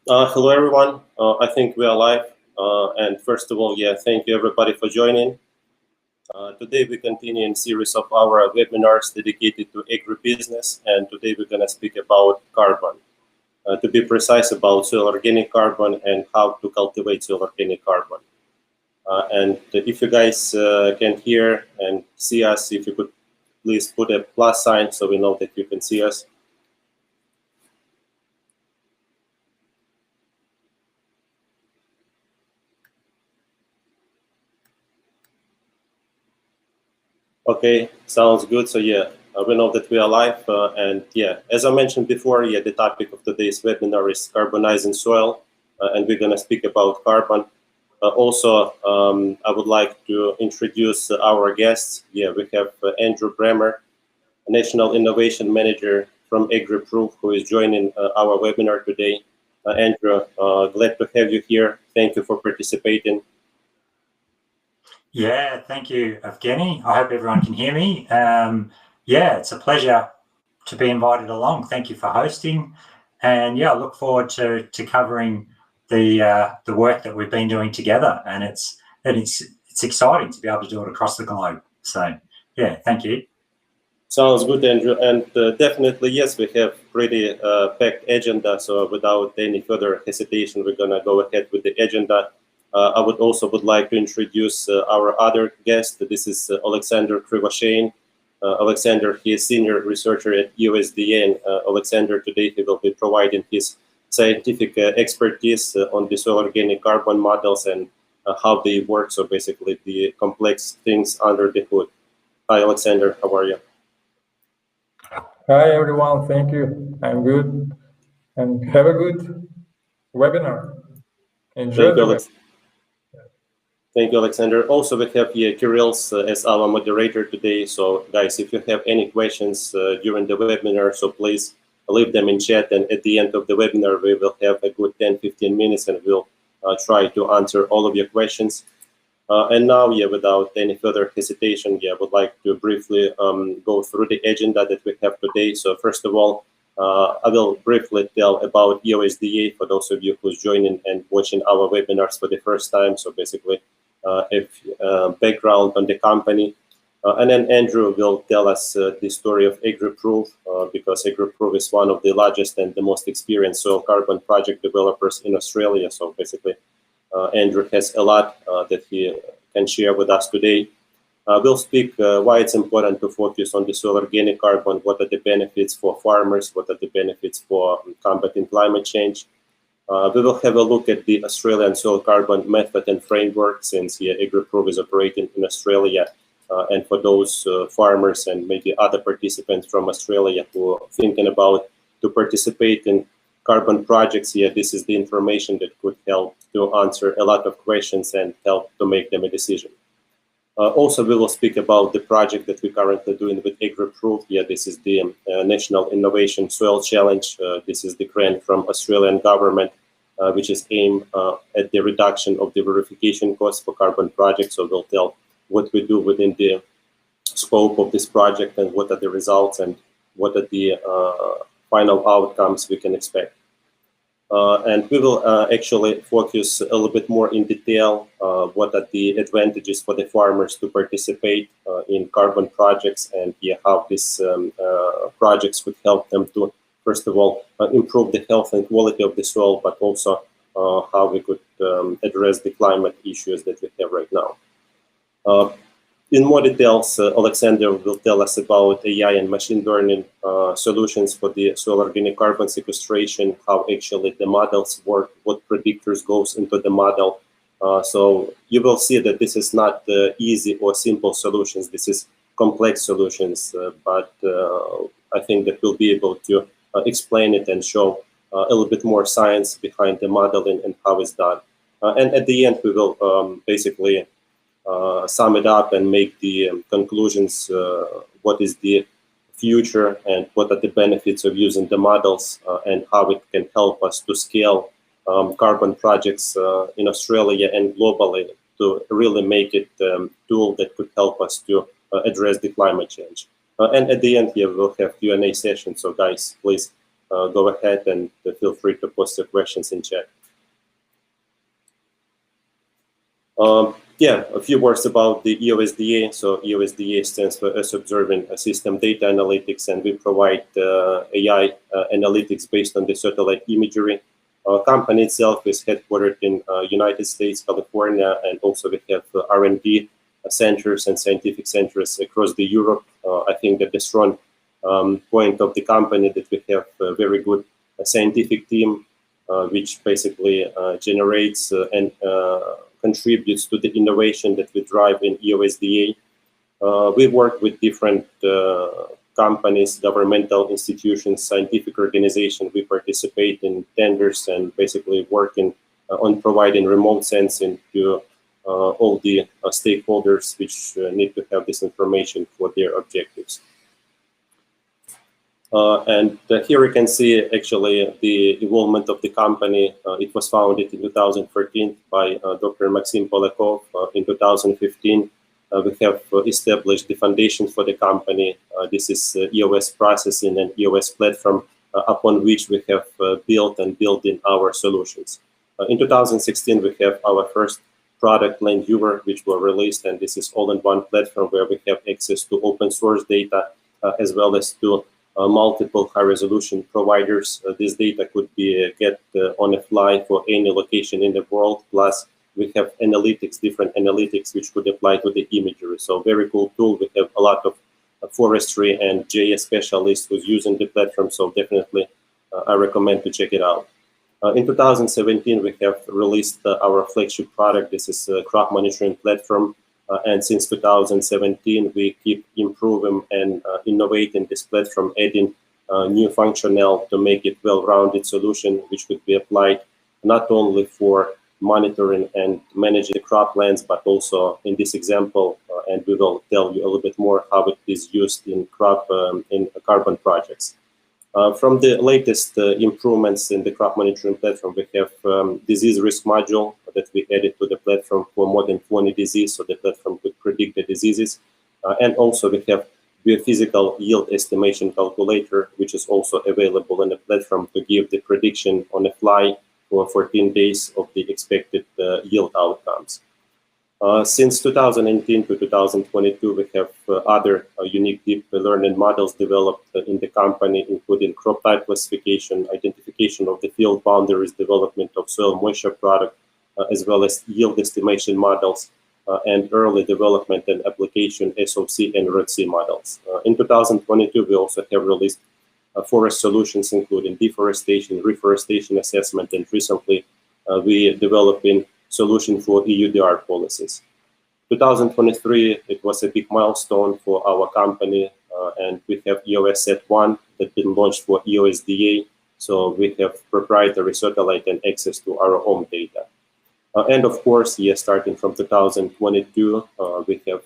Hello, everyone. I think we are live. And first of all, thank you everybody for joining. Today we continue in series of our webinars dedicated to agribusiness, and today we're going to speak about carbon. To be precise, about soil organic carbon and how to cultivate soil organic carbon. And if you guys can hear and see us, if you could please put a plus sign so we know that you can see us. Okay, sounds good. So we know that we are live, and as I mentioned before, the topic of today's webinar is carbonizing soil, and we're gonna speak about carbon. Also, I would like to introduce our guests. We have Andrew Bremner, National Innovation Manager from AgriProve, who is joining our webinar today. Andrew, glad to have you here. Thank you for participating. Yeah, thank you, Yevgenii. I hope everyone can hear me. It's a pleasure to be invited along. Thank you for hosting. And I look forward to covering the work that we've been doing together. And it's exciting to be able to do it across the globe. So thank you. Sounds good, Andrew. And definitely, yes, we have pretty packed agenda. So without any further hesitation, we're gonna go ahead with the agenda. I would like to introduce our other guest. This is Oleksandr Kryvoshein. Oleksandr, he is senior researcher at EOSDA, and Oleksandr today he will be providing his scientific expertise on the soil organic carbon models and how they work. So basically, the complex things under the hood. Hi, Oleksandr. How are you? Hi, everyone. Thank you. I'm good, and have a good webinar. Enjoy the webinar. Thank you, Oleksandr. Also, we have here Kirill as our moderator today. So, guys, if you have any questions during the webinar, so please leave them in chat. And at the end of the webinar, we will have a good 10-15 minutes, and we'll try to answer all of your questions. And now, without any further hesitation, I would like to briefly go through the agenda that we have today. So, first of all, I will briefly tell about EOSDA for those of you who's joining and watching our webinars for the first time. So, basically, background on the company, and then Andrew will tell us the story of AgriProve, because AgriProve is one of the largest and the most experienced soil carbon project developers in Australia. So basically, Andrew has a lot that he can share with us today. We'll speak why it's important to focus on the soil organic carbon, what are the benefits for farmers, what are the benefits for combating climate change. We will have a look at the Australian soil carbon method and framework, since AgriProve is operating in Australia. And for those farmers and maybe other participants from Australia who are thinking about to participate in carbon projects, this is the information that could help to answer a lot of questions and help to make them a decision. Also, we will speak about the project that we're currently doing with AgriProve. This is the National Innovation Soil Challenge. This is the grant from Australian government, which is aimed at the reduction of the verification costs for carbon projects. So we'll tell what we do within the scope of this project and what are the results and what are the final outcomes we can expect. And we will actually focus a little bit more in detail what are the advantages for the farmers to participate in carbon projects, and how these projects would help them to, first of all, improve the health and quality of the soil, but also how we could address the climate issues that we have right now. In more details, Oleksandr will tell us about AI and machine learning solutions for the soil organic carbon sequestration, how actually the models work, what predictors goes into the model. So you will see that this is not easy or simple solutions. This is complex solutions, but I think that we'll be able to explain it and show a little bit more science behind the modeling and how it's done. And at the end, we will basically sum it up and make the conclusions, what is the future and what are the benefits of using the models, and how it can help us to scale carbon projects in Australia and globally to really make it a tool that could help us to address the climate change. And at the end here, we'll have Q&A session. So guys, please go ahead and feel free to post your questions in chat. Yeah, a few words about the EOSDA. So EOSDA stands for Earth Observing System Data Analytics, and we provide AI analytics based on the satellite imagery. Our company itself is headquartered in United States, California, and also we have R&D centers and scientific centers across the Europe. I think that the strong point of the company that we have a very good scientific team, which basically generates and contributes to the innovation that we drive in EOSDA. We work with different companies, governmental institutions, scientific organizations. We participate in tenders and basically working on providing remote sensing to all the stakeholders which need to have this information for their objectives. And here you can see actually the involvement of the company. It was founded in 2013 by Dr. Maxim Polakov. In 2015, we have established the foundation for the company. This is EOS processing and EOS platform upon which we have built and building our solutions. In 2016, we have our first product, Land Viewer, which were released, and this is all-in-one platform where we have access to open source data as well as to multiple high-resolution providers. This data could be get on a fly for any location in the world. Plus, we have analytics, different analytics, which could apply to the imagery. So very cool tool. We have a lot of forestry and GIS specialists who's using the platform. So definitely, I recommend to check it out. In 2017, we have released our flagship product. This is a crop monitoring platform. And since 2017, we keep improving and innovating this platform, adding new functional to make it well-rounded solution, which could be applied not only for monitoring and managing the croplands, but also in this example, and we will tell you a little bit more how it is used in carbon projects. From the latest improvements in the crop monitoring platform, we have disease risk module that we added to the platform for more than 20 diseases, so the platform could predict the diseases. And also we have biophysical yield estimation calculator, which is also available in the platform to give the prediction on the fly for 14 days of the expected yield outcomes. Since 2018 to 2022, we have other unique deep learning models developed in the company, including crop type classification, identification of the field boundaries, development of soil moisture product, as well as yield estimation models, and early development and application SOC and ROC models. In 2022, we also have released forest solutions, including deforestation, reforestation assessment, and recently we developing solution for EUDR policies. 2023, it was a big milestone for our company, and we have EOS Set1 that been launched for EOSDA. So we have proprietary satellite and access to our own data. And of course, yes, starting from 2022, we have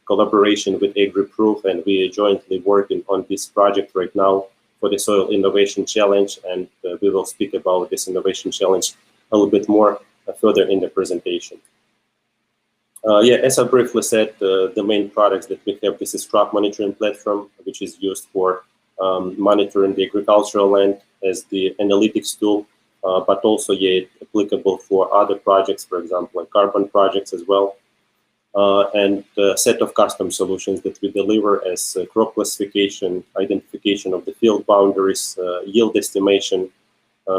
collaboration with AgriProve, and we are jointly working on this project right now for the Soil Innovation Challenge, and we will speak about this innovation challenge a little bit more further in the presentation. Yeah, as I briefly said, the main products that we have, this is crop monitoring platform, which is used for monitoring the agricultural land as the analytics tool, but also applicable for other projects, for example, like carbon projects as well. And a set of custom solutions that we deliver as crop classification, identification of the field boundaries, yield estimation.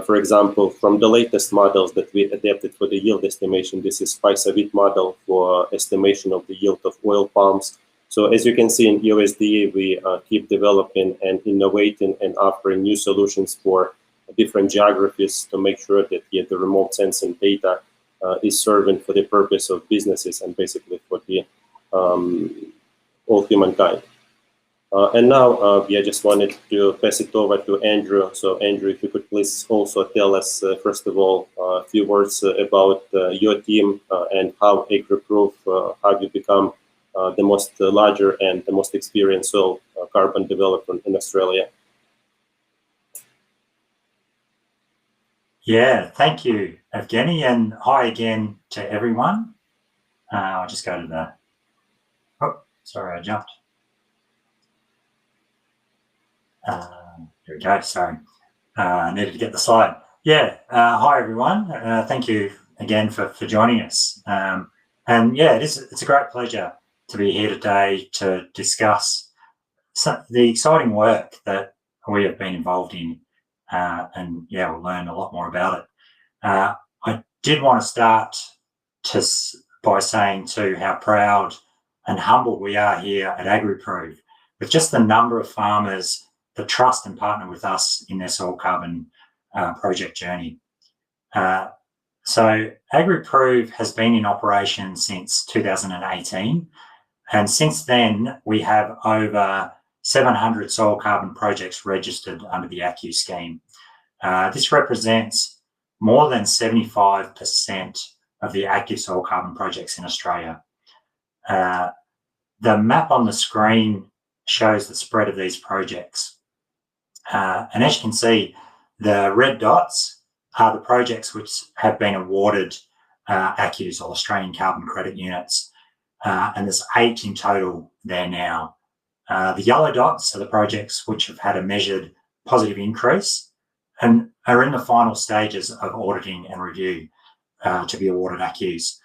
For example, from the latest models that we adapted for the yield estimation, this is Paisavit model for estimation of the yield of oil palms. So as you can see in EOSDA, we keep developing and innovating and offering new solutions for different geographies to make sure that the remote sensing data is serving for the purpose of businesses and basically for the all humankind. And now, I just wanted to pass it over to Andrew. So Andrew, if you could please also tell us, first of all, a few words about your team and how AgriProve, how you become the most larger and the most experienced soil carbon developer in Australia. Yeah, thank you, Yevgenii, and hi again to everyone. I'll just go to the, oh, sorry, I jumped. There we go, sorry. Needed to get the slide. Yeah. Hi, everyone. Thank you again for joining us. And yeah, it's a great pleasure to be here today to discuss the exciting work that we have been involved in. And yeah, we'll learn a lot more about it. I did want to start by saying too how proud and humbled we are here at AgriProve with just the number of farmers that trust and partner with us in their soil carbon project journey. So AgriProve has been in operation since 2018, and since then we have over 700 soil carbon projects registered under the ACU scheme. This represents more than 75% of the active soil carbon projects in Australia. The map on the screen shows the spread of these projects. And as you can see, the red dots are the projects which have been awarded ACUs, or Australian Carbon Credit Units. And there's 8 in total there now. The yellow dots are the projects which have had a measured positive increase and are in the final stages of auditing and review to be awarded ACUs,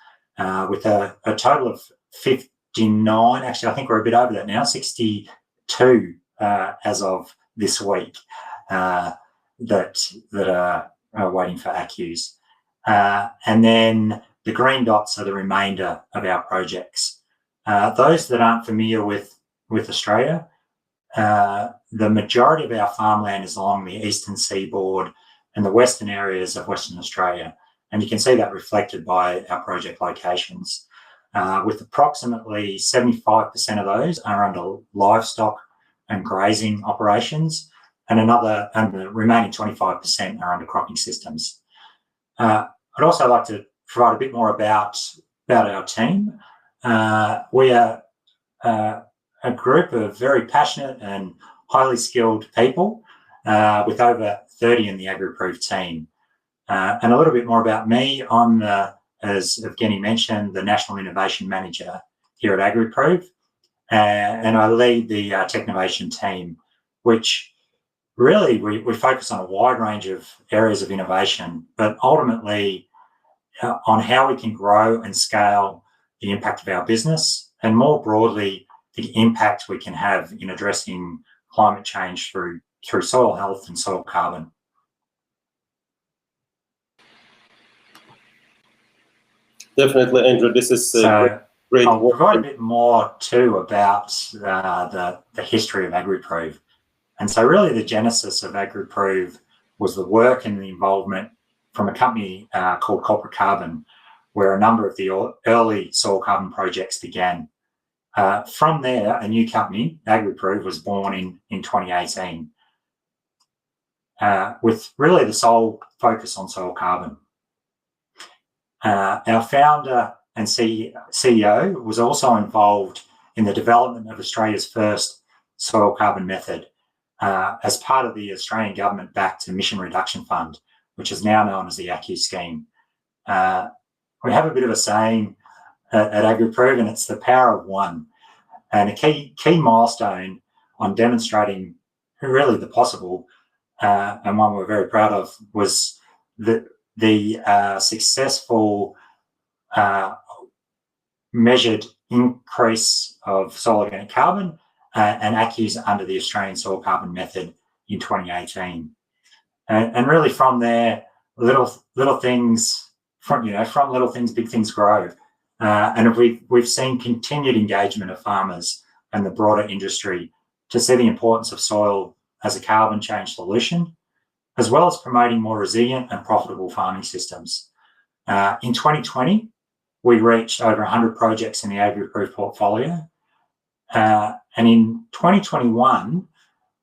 with a total of 59, actually I think we're a bit over that now, 62 as of this week that are waiting for ACUs. And then the green dots are the remainder of our projects. Those that aren't familiar with Australia, the majority of our farmland is along the eastern seaboard and the western areas of Western Australia. And you can see that reflected by our project locations, with approximately 75% of those are under livestock and grazing operations, and the remaining 25% are under cropping systems. I'd also like to provide a bit more about our team. We are a group of very passionate and highly skilled people, with over 30 in the AgriProve team. And a little bit more about me. I'm, as Yevgenii mentioned, the National Innovation Manager here at AgriProve, and I lead the Technovation team, which really we focus on a wide range of areas of innovation, but ultimately on how we can grow and scale the impact of our business, and more broadly, the impact we can have in addressing climate change through soil health and soil carbon. Definitely, Andrew. This is great. I'll provide a bit more too about the history of AgriProve. And so really the genesis of AgriProve was the work and the involvement from a company called Corporate Carbon, where a number of the early soil carbon projects began. From there, a new company, AgriProve, was born in 2018, with really the sole focus on soil carbon. Our founder and CEO was also involved in the development of Australia's first soil carbon method as part of the Australian government-backed Emission Reduction Fund, which is now known as the ACU scheme. We have a bit of a saying at AgriProve, and it's the power of one. And a key milestone on demonstrating really the possible, and one we're very proud of, was the successful measured increase of soil organic carbon and ACUs under the Australian soil carbon method in 2018. And really from there, little things, from little things, big things grow. And we've seen continued engagement of farmers and the broader industry to see the importance of soil as a carbon change solution, as well as promoting more resilient and profitable farming systems. In 2020, we reached over 100 projects in the AgriProve portfolio. And in 2021,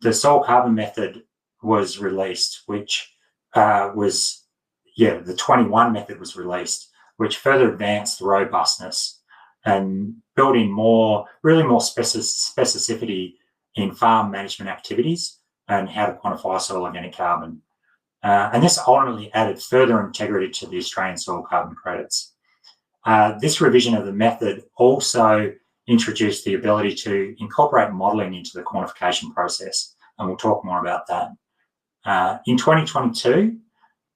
the soil carbon method was released, which the 21 method was released, which further advanced the robustness and building more specificity in farm management activities and how to quantify soil organic carbon. And this ultimately added further integrity to the Australian soil carbon credits. This revision of the method also introduced the ability to incorporate modelling into the quantification process, and we'll talk more about that. In 2022,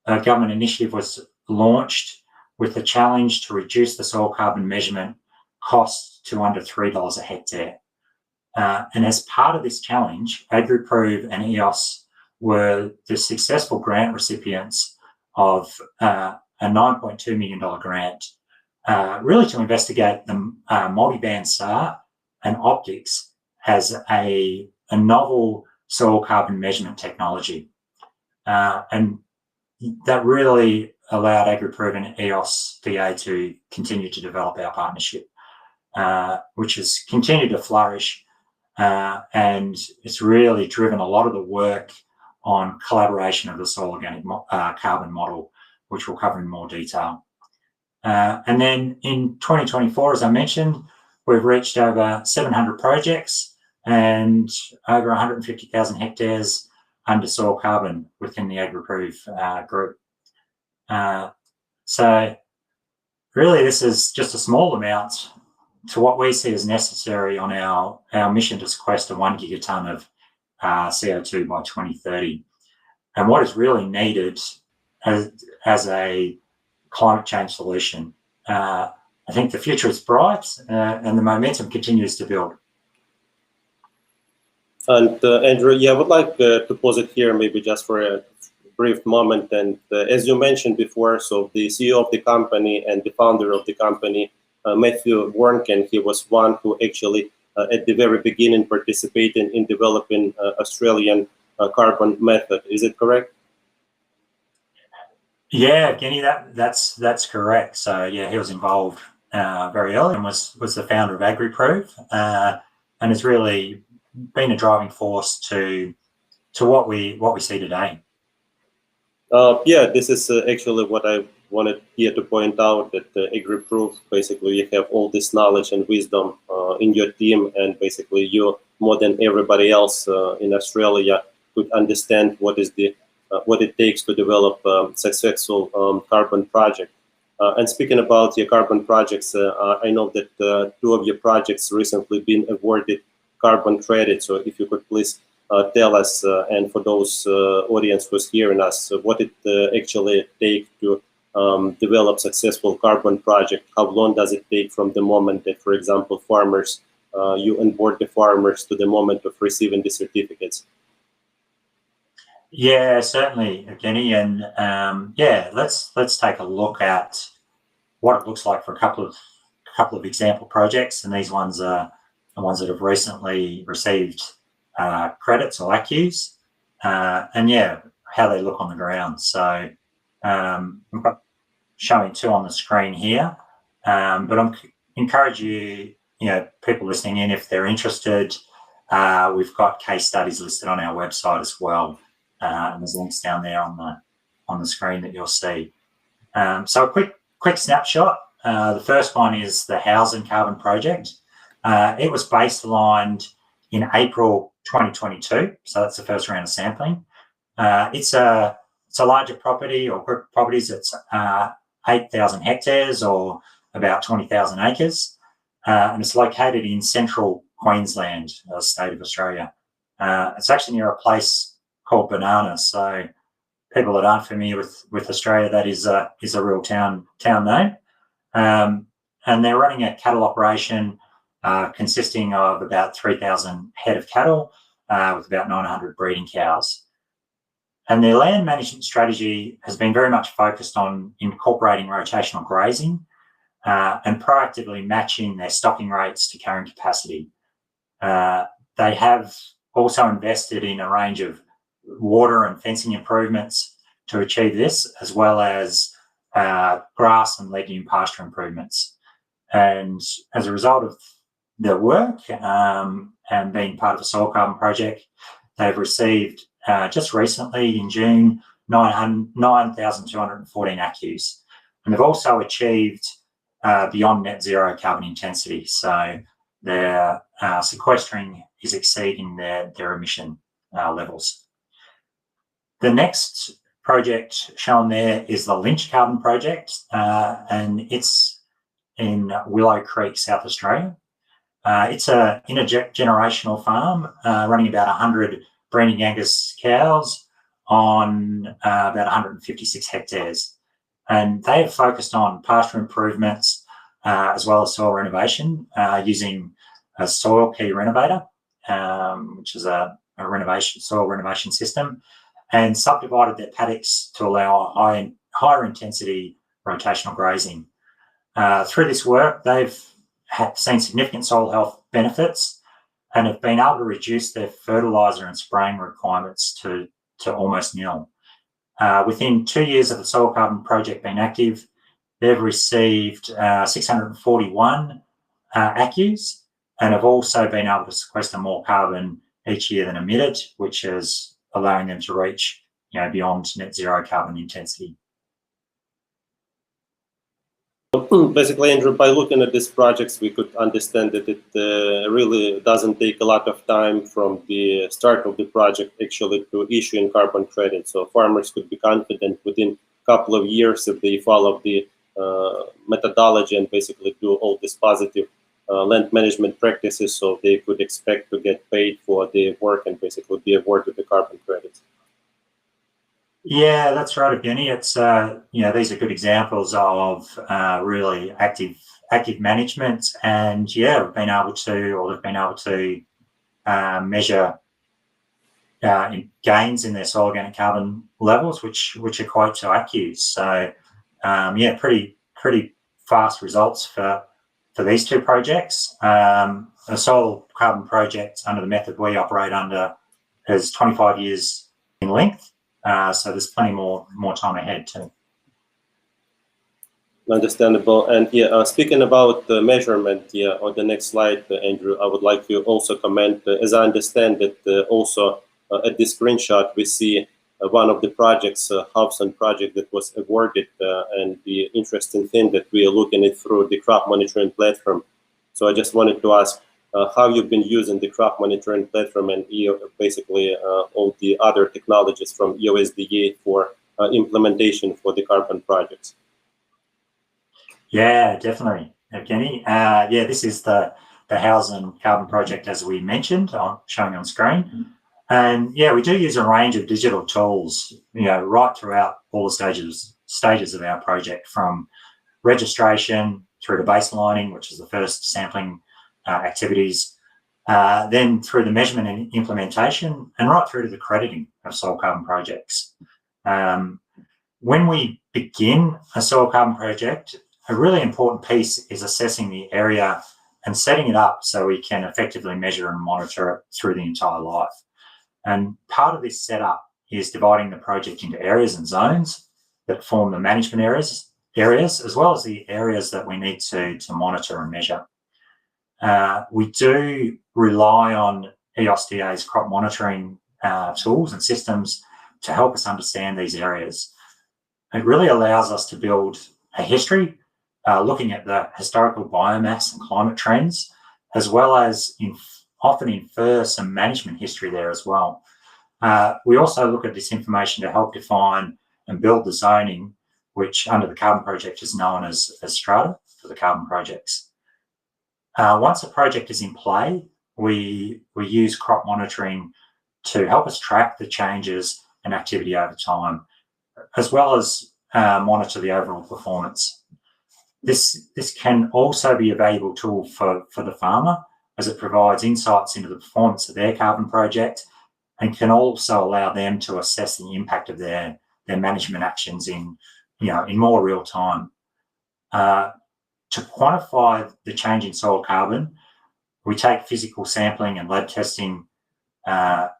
a government initiative was launched with the challenge to reduce the soil carbon measurement costs to under $3 a hectare. And as part of this challenge, AgriProve and EOS were the successful grant recipients of a $9.2 million grant, really to investigate the multi-band SAR and optics as a novel soil carbon measurement technology. And that really allowed AgriProve and EOSDA to continue to develop our partnership, which has continued to flourish. And it's really driven a lot of the work on collaboration of the soil organic carbon model, which we'll cover in more detail. And then in 2024, as I mentioned, we've reached over 700 projects and over 150,000 hectares under soil carbon within the AgriProve group. So really, this is just a small amount to what we see as necessary on our mission to sequester 1 gigaton of CO2 by 2030. And what is really needed as a climate change solution. I think the future is bright and the momentum continues to build. And Andrew, I would like to pause it here maybe just for a brief moment. And as you mentioned before, so the CEO of the company and the founder of the company, Matthew Warnken, he was one who actually at the very beginning participated in developing Australian carbon method. Is it correct? Yeah, Yevgenii, that's correct. So yeah, he was involved very early and was the founder of AgriProve, and has really been a driving force to what we see today. This is actually what I wanted here to point out, that AgriProve, basically you have all this knowledge and wisdom in your team, and basically you, more than everybody else in Australia, could understand what it takes to develop successful carbon project. And speaking about your carbon projects, I know that 2 of your projects recently been awarded carbon credit. So if you could please tell us, and for those audience who's hearing us, what it actually take to develop successful carbon project. How long does it take from the moment that, for example, farmers, you onboard the farmers to the moment of receiving the certificates? Yeah, certainly, Yevgenii, and let's take a look at what it looks like for a couple of example projects, and these ones are the ones that have recently received credits or ACCUs, and how they look on the ground. So I'm showing 2 on the screen here, but I encourage you, people listening in, if they're interested, we've got case studies listed on our website as well. And there's links down there on the screen that you'll see. So a quick snapshot. The first one is the Hausen Carbon Project. It was baselined in April 2022, so that's the first round of sampling. It's a larger property or group of properties. It's 8,000 hectares or about 20,000 acres, and it's located in central Queensland, state of Australia. It's actually near a place called Banana. So people that aren't familiar with Australia, that is a real town name. And they're running a cattle operation consisting of about 3,000 head of cattle with about 900 breeding cows. And their land management strategy has been very much focused on incorporating rotational grazing and proactively matching their stocking rates to carrying capacity. They have also invested in a range of water and fencing improvements to achieve this, as well as grass and legume pasture improvements. And as a result of their work and being part of the soil carbon project, they've received just recently in June 9,214 ACCUs, and they've also achieved beyond net zero carbon intensity. So their sequestering is exceeding their emission levels. The next project shown there is the Lynch Carbon Project, and it's in Willow Creek, South Australia. It's a intergenerational farm running about 100 breeding Angus cows on about 156 hectares. And they have focused on pasture improvements as well as soil renovation using a soil key renovator, which is a soil renovation system, and subdivided their paddocks to allow higher intensity rotational grazing. Through this work, they've seen significant soil health benefits and have been able to reduce their fertiliser and spraying requirements to almost nil. Within 2 years of the Soil Carbon project being active, they've received 641 ACCUs and have also been able to sequester more carbon each year than emitted, which is allowing them to reach beyond net zero carbon intensity. Basically, Andrew, by looking at these projects, we could understand that it really doesn't take a lot of time from the start of the project actually to issuing carbon credits. So farmers could be confident within a couple of years if they follow the methodology and basically do all these positive land management practices, so they could expect to get paid for their work and basically be awarded the carbon credits. Yeah, that's right, Yevgenii. It's these are good examples of really active management, and they've been able to measure gains in their soil organic carbon levels, which equate to ACCUs. So pretty fast results for these two projects. The soil carbon project under the method we operate under is 25 years in length. So there's plenty more time ahead too. Understandable. And speaking about the measurement, on the next slide, Andrew, I would like to also comment, as I understand it, also at this screenshot, we see one of the projects, Hobson project, that was awarded, and the interesting thing that we are looking at through the crop monitoring platform. So I just wanted to ask how you've been using the crop monitoring platform and basically all the other technologies from EOSDA for implementation for the carbon projects. Yeah, definitely, Yevgenii. This is the Hobson carbon project, as we mentioned, showing on screen. And we do use a range of digital tools, right throughout all the stages of our project, from registration through to baselining, which is the first sampling activities, then through the measurement and implementation, and right through to the crediting of soil carbon projects. When we begin a soil carbon project, a really important piece is assessing the area and setting it up so we can effectively measure and monitor it through the entire life. And part of this setup is dividing the project into areas and zones that form the management areas as well as the areas that we need to monitor and measure. We do rely on EOSDA's crop monitoring tools and systems to help us understand these areas. It really allows us to build a history, looking at the historical biomass and climate trends, as well as often infer some management history there as well. We also look at this information to help define and build the zoning, which under the carbon project is known as strata for the carbon projects. Once a project is in play, we use crop monitoring to help us track the changes and activity over time, as well as monitor the overall performance. This can also be a valuable tool for the farmer, as it provides insights into the performance of their carbon project and can also allow them to assess the impact of their management actions in more real time. To quantify the change in soil carbon, we take physical sampling and lab testing at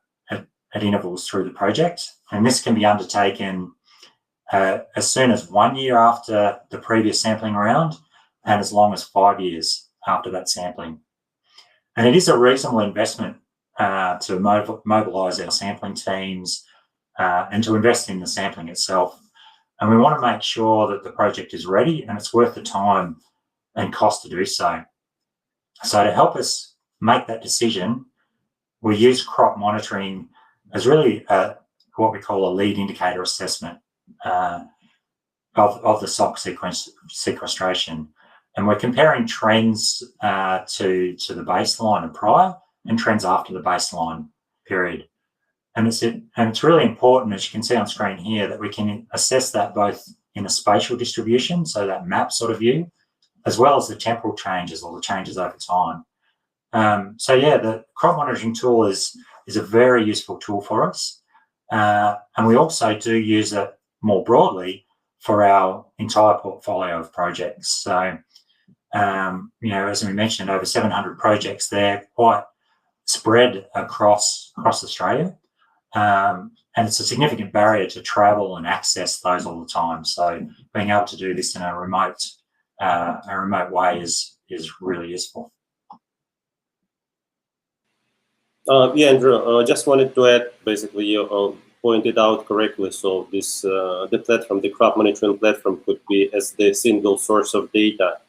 intervals through the project, and this can be undertaken as soon as 1 year after the previous sampling round and as long as 5 years after that sampling. And it is a reasonable investment to mobilise our sampling teams and to invest in the sampling itself. And we want to make sure that the project is ready and it's worth the time and cost to do so. So to help us make that decision, we use crop monitoring as really what we call a lead indicator assessment of the SOC sequestration. And we're comparing trends to the baseline and prior and trends after the baseline period. And it's really important, as you can see on screen here, that we can assess that both in a spatial distribution, so that map sort of view, as well as the temporal changes or the changes over time. So yeah, the crop monitoring tool is a very useful tool for us. And we also do use it more broadly for our entire portfolio of projects. So, as we mentioned, over 700 projects there, quite spread across Australia. And it's a significant barrier to travel and access those all the time. So being able to do this in a remote way is really useful. Yeah, Andrew, just wanted to add, basically, you pointed out correctly, so this the platform, the crop monitoring platform, could be as the single source of data,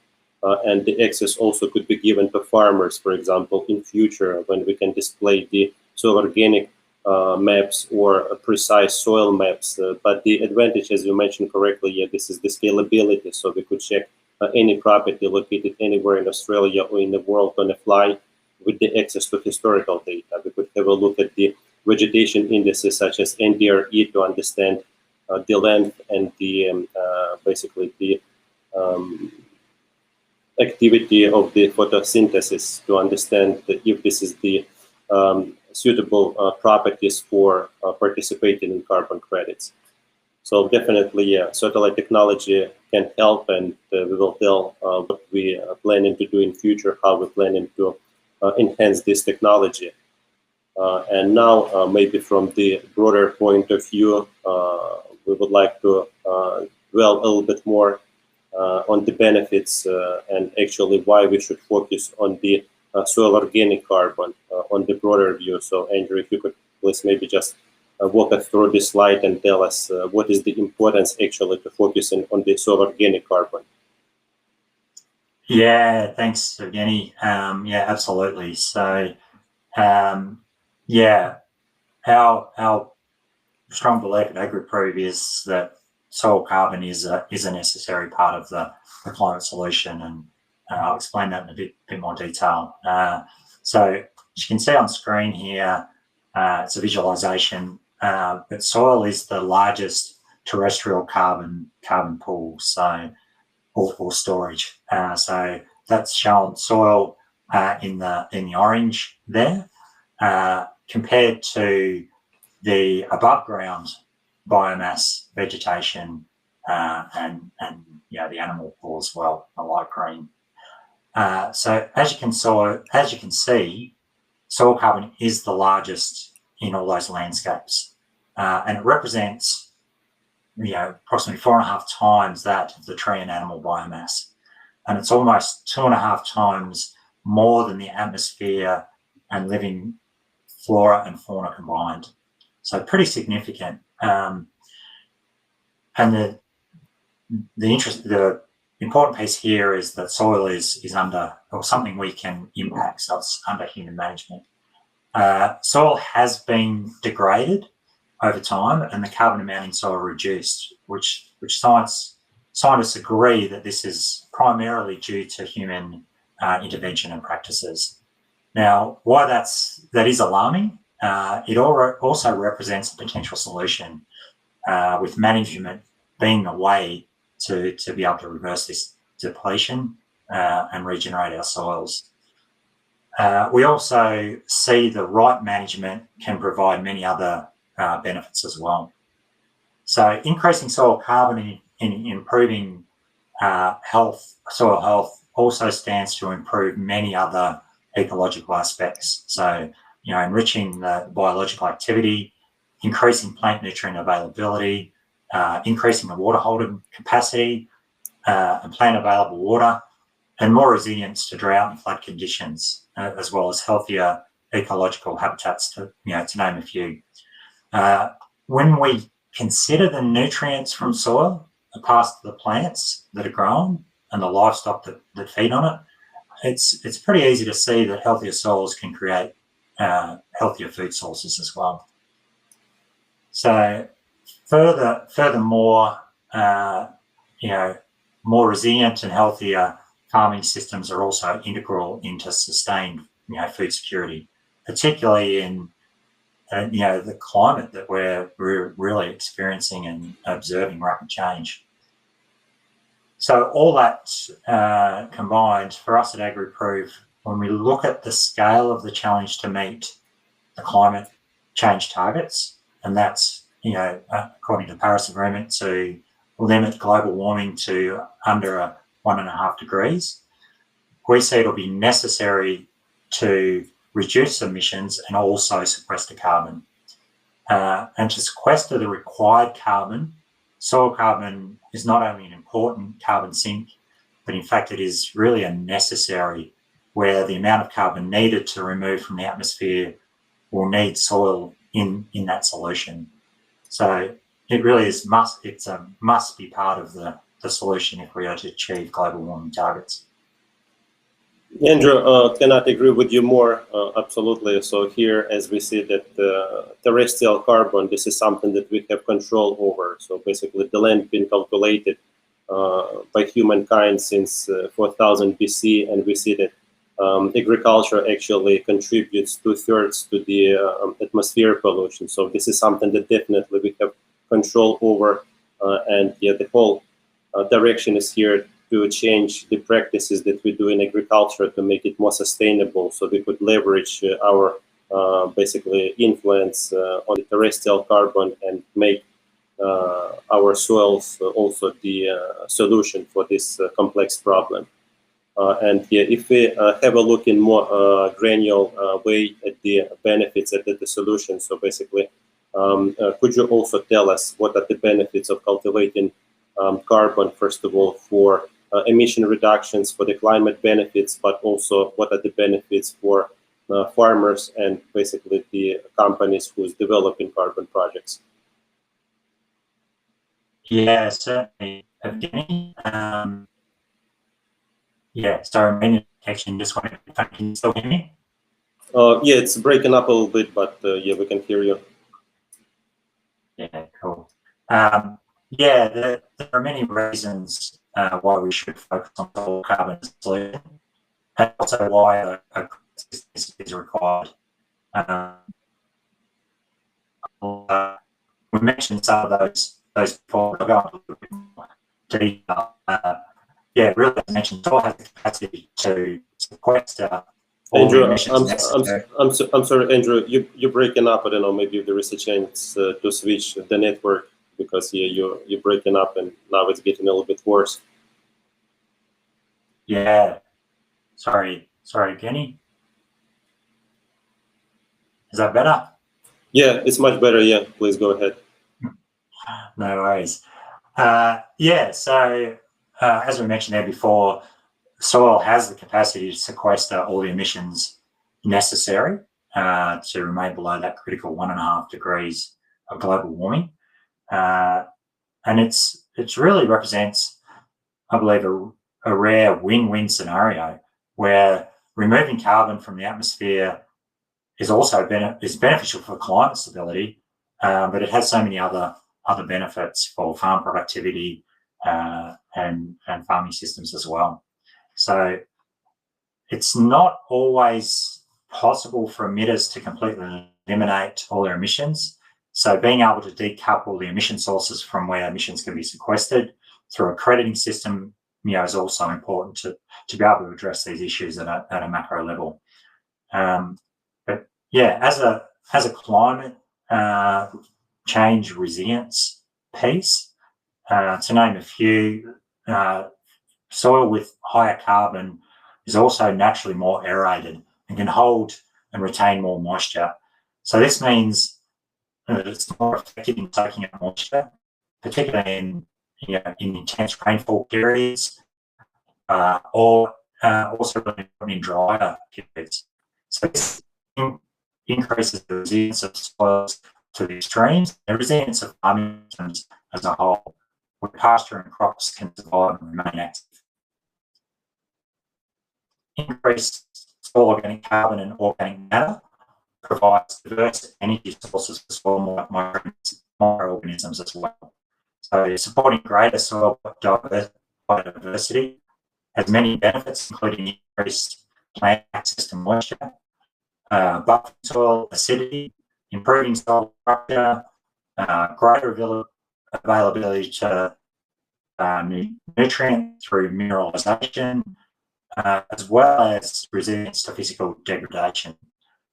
and the access also could be given to farmers, for example, in future, when we can display the soil organic maps or precise soil maps. But the advantage, as you mentioned correctly, yeah, this is the scalability, so we could check any property located anywhere in Australia or in the world on the fly, with the access to historical data. We could have a look at the vegetation indices such as NDRE to understand the length and the basically the activity of the photosynthesis, to understand if this is the suitable properties for participating in carbon credits. So definitely, yeah, satellite technology can help, and we will tell what we are planning to do in future, how we're planning to enhance this technology. And now, maybe from the broader point of view, we would like to dwell a little bit more on the benefits and actually why we should focus on the soil organic carbon on the broader view. So Andrew, if you could please maybe just walk us through this slide and tell us what is the importance actually to focusing on the soil organic carbon. Yeah, thanks, Yevgenii. Yeah, absolutely. So, yeah, our strong belief at AgriProve is that soil carbon is a necessary part of the climate solution, and I'll explain that in a bit more detail. So, as you can see on screen here, it's a visualization, but soil is the largest terrestrial carbon pool, so or storage. So that's shown soil in the orange there, compared to the above ground biomass, vegetation, and the animal pool as well, the light green. So as you can see, soil carbon is the largest in all those landscapes, and it represents approximately 4.5 times that of the tree and animal biomass, and it's almost 2.5 times more than the atmosphere and living flora and fauna combined. So pretty significant. And the important piece here is that soil is under, or something we can impact, so it's under human management. Soil has been degraded over time, and the carbon amount in soil reduced, which scientists agree that this is primarily due to human intervention and practices. Now, why that is alarming, it also represents a potential solution, with management being the way to be able to reverse this depletion and regenerate our soils. We also see the right management can provide many other benefits as well. So increasing soil carbon in improving soil health also stands to improve many other ecological aspects. So, enriching the biological activity, increasing plant nutrient availability, increasing the water holding capacity and plant available water, and more resilience to drought and flood conditions, as well as healthier ecological habitats, to name a few. When we consider the nutrients from soil that pass to the plants that are grown and the livestock that feed on it, it's pretty easy to see that healthier soils can create healthier food sources as well. So furthermore, more resilient and healthier farming systems are also integral into sustained food security, particularly in the climate that we're really experiencing and observing rapid change. So all that combined for us at AgriProve, when we look at the scale of the challenge to meet the climate change targets, and that's, according to the Paris Agreement, to limit global warming to under 1.5 degrees, we see it'll be necessary to reduce emissions and also sequester carbon. And to sequester the required carbon, soil carbon is not only an important carbon sink, but in fact it is really a necessary, where the amount of carbon needed to remove from the atmosphere will need soil in that solution. So it really is it's a must be part of the solution if we are to achieve global warming targets. Andrew, cannot agree with you more. Absolutely. So here, as we see that terrestrial carbon, this is something that we have control over. So basically, the land been calculated by humankind since 4000 BC, and we see that agriculture actually contributes 2/3 to the atmospheric pollution. So this is something that definitely we have control over, and the whole direction is here to change the practices that we do in agriculture to make it more sustainable, so we could leverage our basically influence on the terrestrial carbon and make our soils also the solution for this complex problem. And if we have a look in more granular way at the benefits and the solution, so basically, could you also tell us what are the benefits of cultivating carbon, first of all, for emission reductions, for the climate benefits, but also what are the benefits for farmers and basically the companies who's developing carbon projects? Yeah, certainly, Yevgenii. Sorry, main connection. Just wanted to, can you still hear me? Yeah, it's breaking up a little bit, but yeah, we can hear you. Yeah, cool. There are many reasons why we should focus on soil carbon solution, and also why a is required. We mentioned some of those before. I'll go into a little bit more detail. Really, I mentioned soil has the capacity to sequester all the emissions necessary. I'm sorry, Andrew, you're breaking up. I don't know, maybe there is a chance to switch the network, because you're breaking up and now it's getting a little bit worse. Yeah, sorry, Yevgenii. Is that better? Yeah, it's much better. Yeah, please go ahead. No worries. As we mentioned there before, soil has the capacity to sequester all the emissions necessary to remain below that critical 1.5 degrees of global warming. And it really represents, I believe, a rare win-win scenario where removing carbon from the atmosphere is also beneficial for climate stability, but it has so many other benefits for farm productivity and farming systems as well. So it's not always possible for emitters to completely eliminate all their emissions. So being able to decouple the emission sources from where emissions can be sequestered through a crediting system, is also important to be able to address these issues at a macro level. But yeah, as a climate change resilience piece, to name a few, soil with higher carbon is also naturally more aerated and can hold and retain more moisture. So this means that it's more effective in soaking up moisture, particularly in intense rainfall periods, or also in drier periods. So this increases the resilience of soils to the extremes, the resilience of farming systems as a whole, where pasture and crops can survive and remain active. Increased soil organic carbon and organic matter provides diverse energy sources for soil microorganisms as well. So supporting greater soil biodiversity has many benefits, including increased plant access to moisture, buffering soil acidity, improving soil structure, greater availability to nutrients through mineralisation, as well as resilience to physical degradation.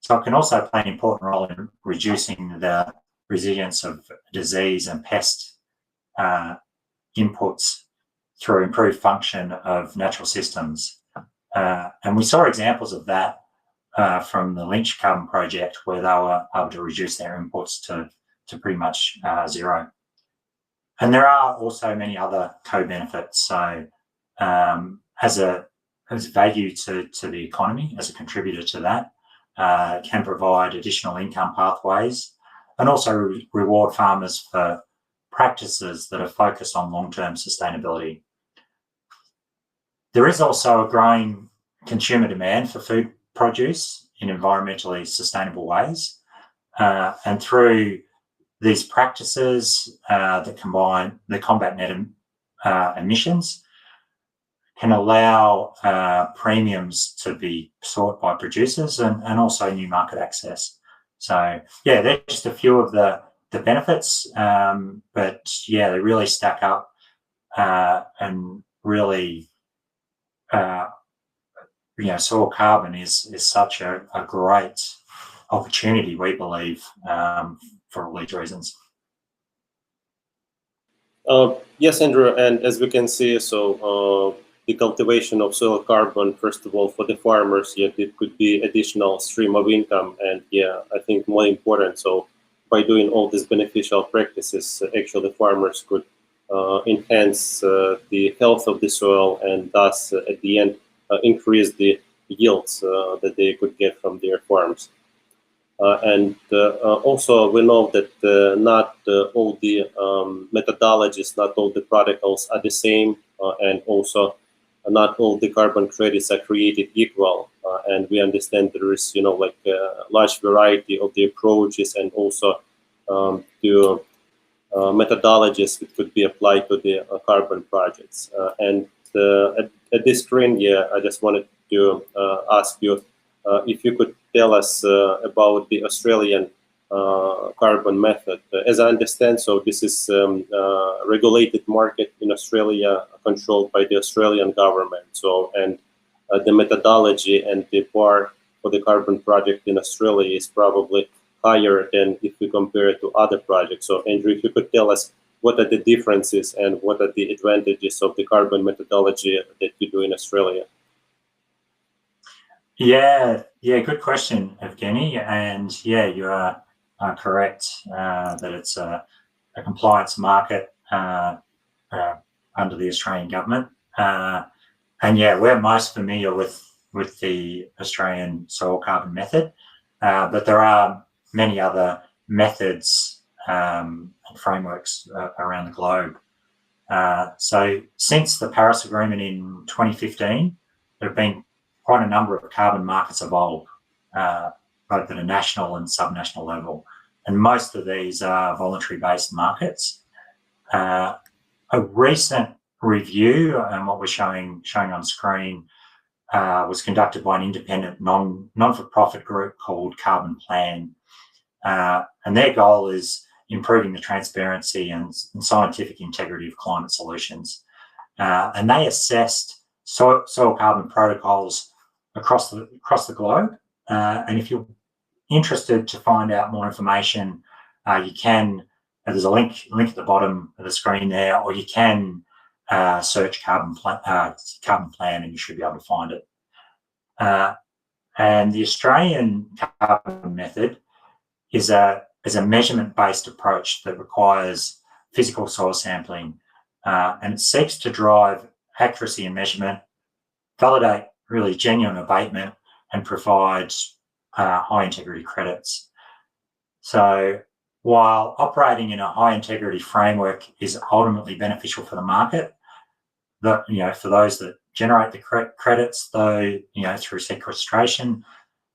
So it can also play an important role in reducing the resilience of disease and pest inputs through improved function of natural systems. And we saw examples of that from the Lynch Carbon Project, where they were able to reduce their inputs to pretty much zero. And there are also many other co-benefits. So as value to the economy, as a contributor to that, can provide additional income pathways and also reward farmers for practices that are focused on long-term sustainability. There is also a growing consumer demand for food produce in environmentally sustainable ways. And through these practices that combat net emissions, can allow premiums to be sought by producers and also new market access. So yeah, they're just a few of the benefits, but yeah, they really stack up and really, soil carbon is such a great opportunity, we believe, for all these reasons. Yes, Andrew, and as we can see, so the cultivation of soil carbon, first of all, for the farmers, it could be additional stream of income, and I think more important, so by doing all these beneficial practices, actually farmers could enhance the health of the soil, and thus at the end increase the yields that they could get from their farms. And also we know that not all the methodologies, not all the protocols are the same, and also not all the carbon credits are created equal. And we understand there is, like a large variety of the approaches, and also the methodologies that could be applied to the carbon projects. And at this screen, I just wanted to ask you if you could tell us about the Australian carbon method. As I understand, so this is a regulated market in Australia, controlled by the Australian government. So, and the methodology and the bar for the carbon project in Australia is probably higher than if we compare it to other projects. So, Andrew, if you could tell us what are the differences and what are the advantages of the carbon methodology that you do in Australia? Yeah, good question, Yevgenii. And yeah, you are correct that it's a compliance market under the Australian government. And yeah, we're most familiar with the Australian soil carbon method, but there are many other methods and frameworks around the globe. So since the Paris Agreement in 2015, there have been quite a number of carbon markets evolve, both at a national and subnational level. And most of these are voluntary-based markets. A recent review, and what we're showing on screen, was conducted by an independent non-for-profit group called Carbon Plan. And their goal is improving the transparency and scientific integrity of climate solutions. And they assessed soil carbon protocols across the globe. And if you're interested to find out more information, you can. There's a link at the bottom of the screen there, or you can search Carbon Plan, and you should be able to find it. And the Australian carbon method is a measurement-based approach that requires physical soil sampling, and it seeks to drive accuracy in measurement, validate really genuine abatement, and provide high integrity credits. So while operating in a high integrity framework is ultimately beneficial for the market, for those that generate the credits, though, through sequestration,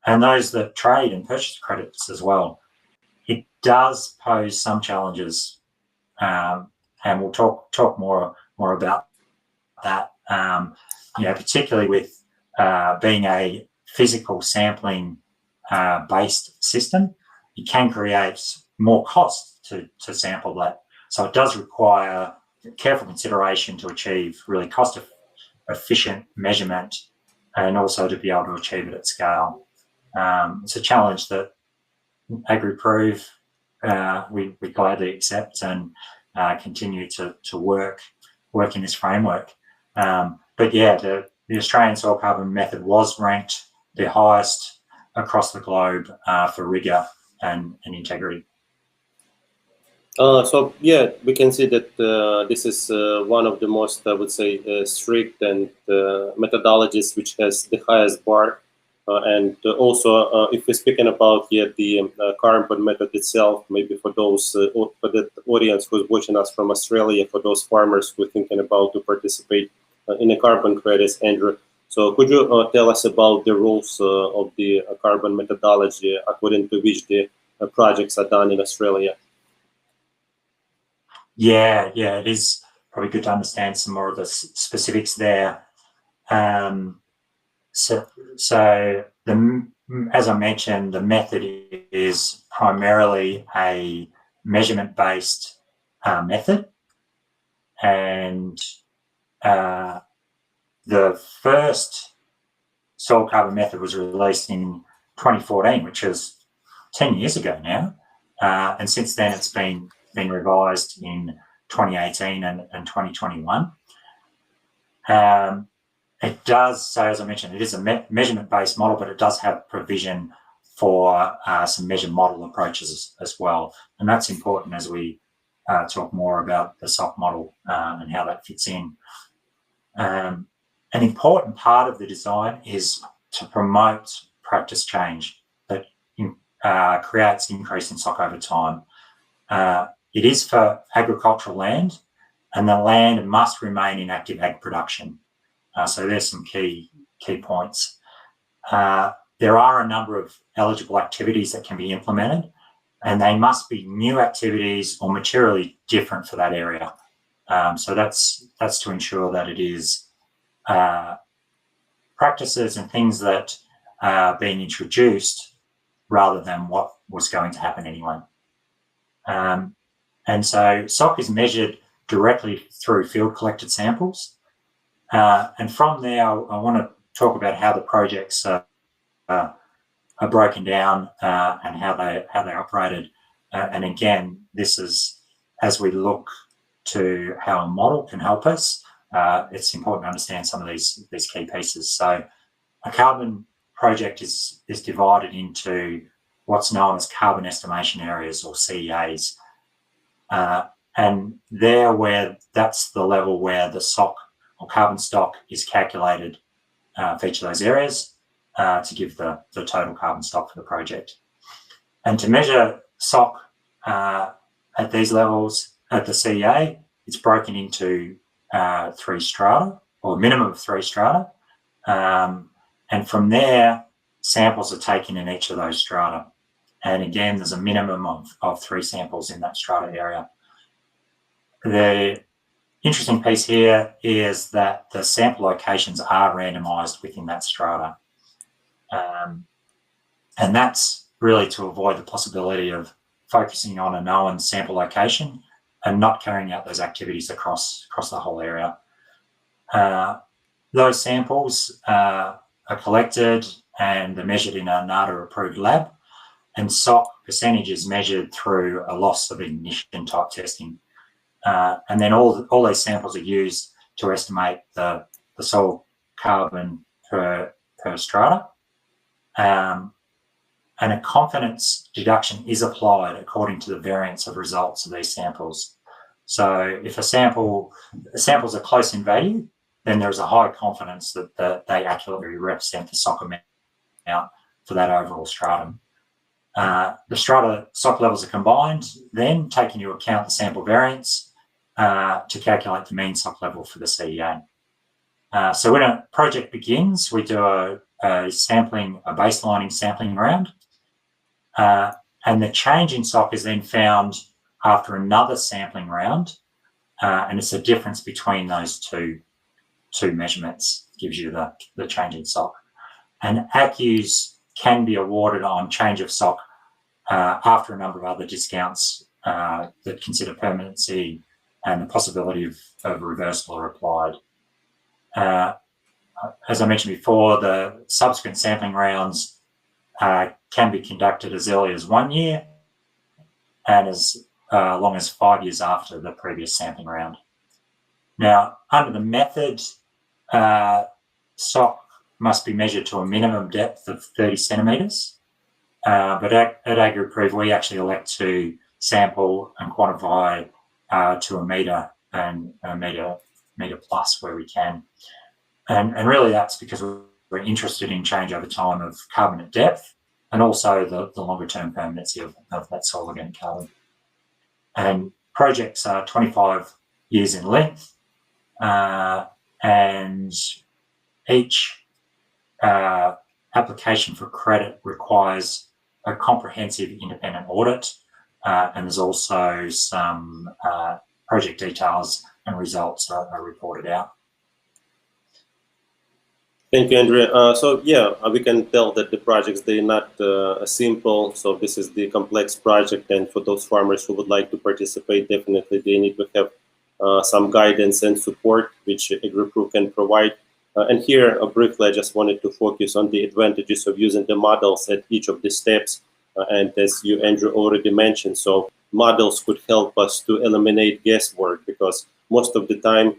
and those that trade and purchase credits as well, it does pose some challenges, and we'll talk more about that. Particularly with being a physical sampling based system, it can create more cost to sample that. So it does require careful consideration to achieve really cost-efficient measurement and also to be able to achieve it at scale. It's a challenge that AgriProve we gladly accept and continue to work in this framework. But yeah, the Australian soil carbon method was ranked the highest across the globe for rigour and integrity. So yeah, we can see that this is one of the most, I would say, strict and methodologies which has the highest bar. And also, if we're speaking about the carbon method itself, maybe for those for the audience who's watching us from Australia, for those farmers who are thinking about to participate in the carbon credits, Andrew. So could you tell us about the rules of the carbon methodology according to which the projects are done in Australia? Yeah, it is probably good to understand some more of the specifics there. So as I mentioned, the method is primarily a measurement-based method, and the first soil carbon method was released in 2014, which is 10 years ago now, and since then it's been revised in 2018 and 2021. It does, so as I mentioned, it is a measurement-based model, but it does have provision for some measure model approaches as well. And that's important as we talk more about the SOC model and how that fits in. An important part of the design is to promote practice change that creates increase in SOC over time. It is for agricultural land, and the land must remain in active ag production. So there's some key points. There are a number of eligible activities that can be implemented, and they must be new activities or materially different for that area. So that's to ensure that it is practices and things that are being introduced rather than what was going to happen anyway. And so SOC is measured directly through field collected samples. And from there, I want to talk about how the projects are broken down and how they operated. And again, this is as we look to how a model can help us. It's important to understand some of these key pieces. So, a carbon project is divided into what's known as carbon estimation areas, or CEAs, and that's the level where the SOC or carbon stock is calculated for each of those areas to give the total carbon stock for the project. And to measure SOC at these levels, at the CEA, it's broken into 3 strata, or a minimum of 3 strata. And from there, samples are taken in each of those strata. And again, there's a minimum of 3 samples in that strata area. The interesting piece here is that the sample locations are randomized within that strata. And that's really to avoid the possibility of focusing on a known sample location and not carrying out those activities across the whole area. Those samples are collected and they're measured in a NADA-approved lab, and SOC percentage is measured through a loss of ignition type testing. And then all these samples are used to estimate the soil carbon per strata. And a confidence deduction is applied according to the variance of results of these samples. So if samples are close in value, then there's a high confidence that they accurately represent the SOC amount for that overall stratum. The strata SOC levels are combined, then take into account the sample variance to calculate the mean SOC level for the CEA. So when a project begins, we do a baselining sampling round, and the change in SOC is then found after another sampling round, and it's the difference between those two measurements gives you the change in SOC. And ACCUs can be awarded on change of SOC after a number of other discounts that consider permanency and the possibility of reversal are applied. As I mentioned before, the subsequent sampling rounds can be conducted as early as 1 year and as long as 5 years after the previous sampling round. Now, under the method, stock must be measured to a minimum depth of 30 centimetres, but at AgriProve we actually elect to sample and quantify to a metre and a metre plus where we can. And really that's because we're interested in change over time of carbonate depth and also the longer term permanency of that soil organic carbon. And projects are 25 years in length, and each application for credit requires a comprehensive independent audit, and there's also some project details and results are reported out. Thank you, Andrea. So yeah, we can tell that the projects, they're not simple. So this is the complex project, and for those farmers who would like to participate, definitely they need to have some guidance and support, which AgriProve can provide. And here, briefly, I just wanted to focus on the advantages of using the models at each of the steps. And as you, Andrew, already mentioned, so models could help us to eliminate guesswork, because most of the time,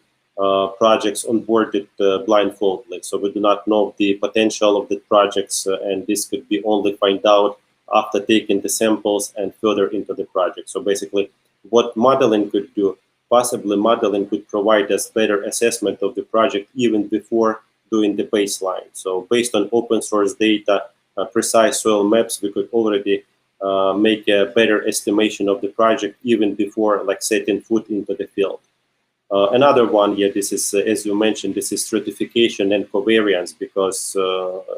projects onboarded blindfoldedly, so we do not know the potential of the projects, and this could be only find out after taking the samples and further into the project. So basically, what modeling could do, possibly modeling could provide us better assessment of the project even before doing the baseline. So based on open source data, precise soil maps, we could already make a better estimation of the project even before like setting foot into the field. Another one, yeah, this is, as you mentioned, this is stratification and covariance, because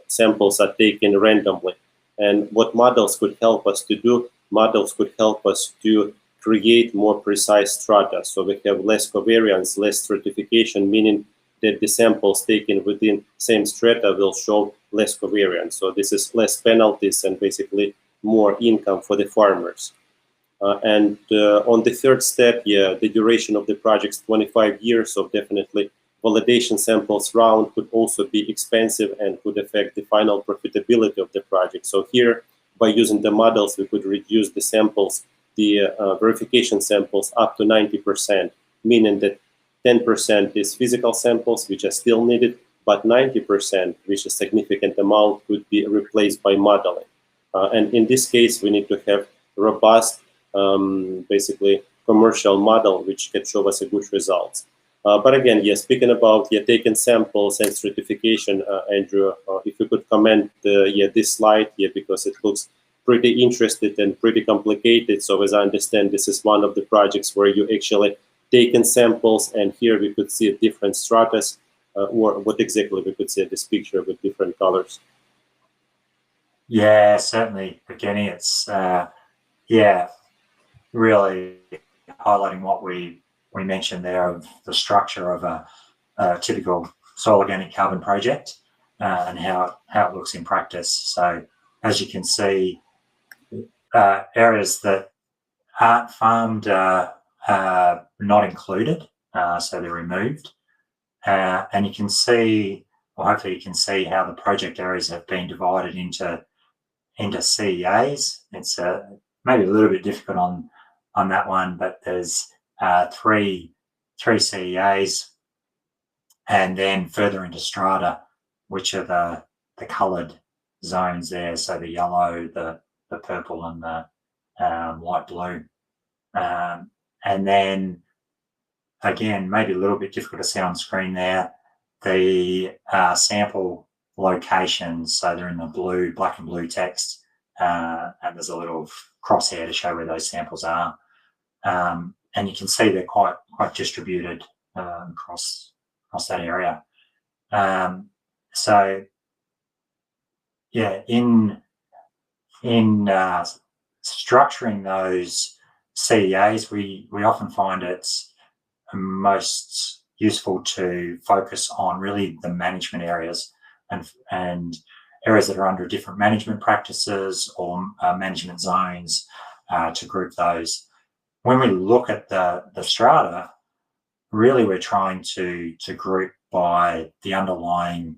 samples are taken randomly. And what models could help us to do, models could help us to create more precise strata. So we have less covariance, less stratification, meaning that the samples taken within same strata will show less covariance. So this is less penalties and basically more income for the farmers. And on the third step, yeah, the duration of the project is 25 years, so definitely validation samples round could also be expensive and could affect the final profitability of the project. So here, by using the models, we could reduce the samples, the verification samples, up to 90%, meaning that 10% is physical samples, which are still needed, but 90%, which is a significant amount, could be replaced by modeling. And in this case, we need to have robust, basically commercial model which can show us a good results. But again, yeah, speaking about taking samples and stratification, Andrew, if you could comment this slide, because it looks pretty interesting and pretty complicated. So as I understand, this is one of the projects where you actually taken samples, and here we could see different stratas, or what exactly we could see this picture with different colors. Yeah, certainly, Yevgenii. It's really highlighting what we mentioned there of the structure of a typical soil organic carbon project and how it looks in practice. So as you can see, areas that aren't farmed are not included, so they're removed. And you can see, or hopefully you can see, how the project areas have been divided into CEAs. It's maybe a little bit difficult on that one, but there's three CEAs, and then further into strata, which are the coloured zones there. So the yellow, the purple, and the light blue. And then again, maybe a little bit difficult to see on screen there, the sample locations. So they're in the blue, black and blue text, and there's a little crosshair to show where those samples are. And you can see they're quite distributed across that area. So yeah, in structuring those CEAs, we often find it's most useful to focus on really the management areas and areas that are under different management practices or management zones to group those. When we look at the strata, really we're trying to group by the underlying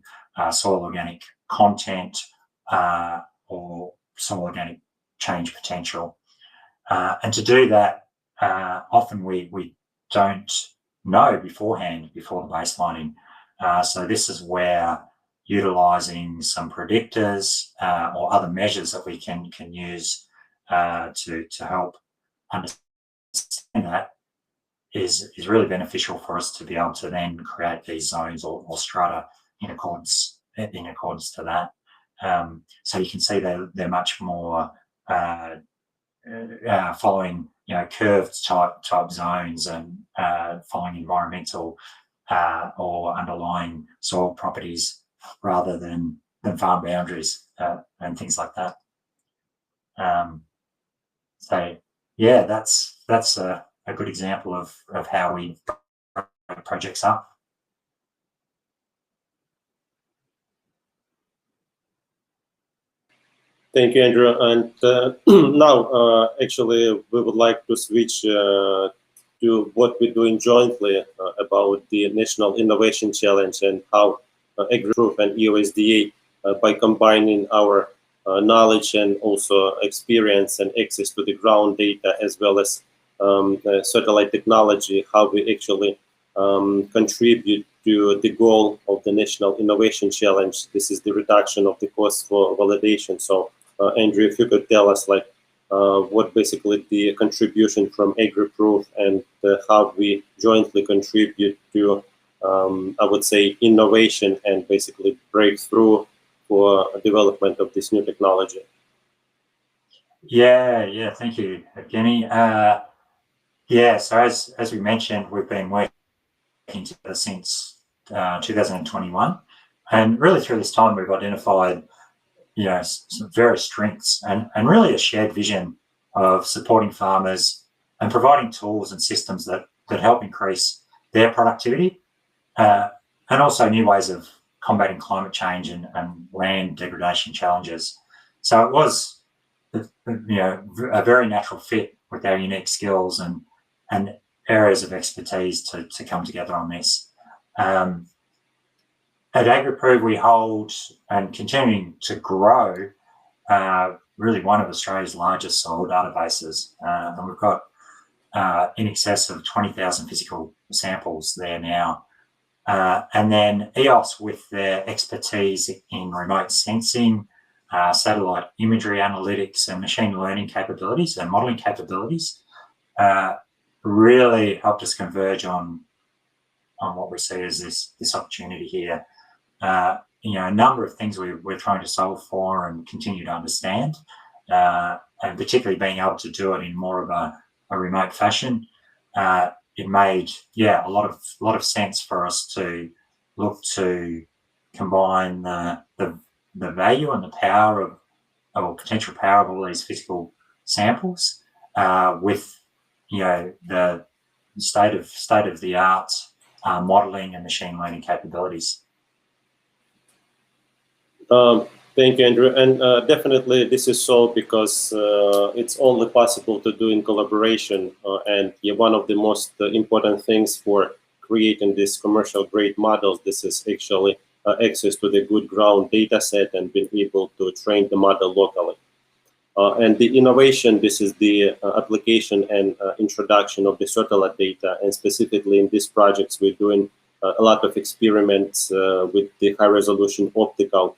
soil organic content or soil organic change potential. And to do that, often we don't know beforehand, before the baselining. So this is where utilising some predictors or other measures that we can use to help understand that is really beneficial for us to be able to then create these zones or strata in accordance to that. So you can see they're much more following curved type zones and following environmental or underlying soil properties rather than farm boundaries and things like that. So yeah, that's a good example of how we break projects up. Thank you, Andrew. And now, actually, we would like to switch to what we're doing jointly about the National Innovation Challenge and how AgriProve and EOSDA, by combining our knowledge and also experience and access to the ground data, as well as satellite technology, how we actually contribute to the goal of the National Innovation Challenge. This is the reduction of the cost for validation. So, Andrew, if you could tell us, like, what basically the contribution from AgriProve and how we jointly contribute to, I would say, innovation and basically breakthrough for development of this new technology. Yeah, thank you, Yevgenii. Yeah, so as we mentioned, we've been working together since 2021, and really through this time we've identified some various strengths and really a shared vision of supporting farmers and providing tools and systems that help increase their productivity and also new ways of combating climate change and land degradation challenges. So it was a very natural fit with our unique skills and areas of expertise to come together on this. At AgriProve, we hold and continuing to grow really one of Australia's largest soil databases. And we've got in excess of 20,000 physical samples there now. And then EOS, with their expertise in remote sensing, satellite imagery analytics and machine learning capabilities and modelling capabilities, really helped us converge on what we see as this opportunity here. A number of things we're trying to solve for and continue to understand, and particularly being able to do it in more of a remote fashion. It made a lot of sense for us to look to combine the value and the power of or potential power of all these physical samples with the state of the art modelling and machine learning capabilities. Thank you, Andrew. And definitely this is so because it's only possible to do in collaboration. And one of the most important things for creating these commercial grade models, this is actually access to the good ground data set and being able to train the model locally. And the innovation, this is the application and introduction of the satellite data. And specifically in these projects, we're doing a lot of experiments with the high resolution optical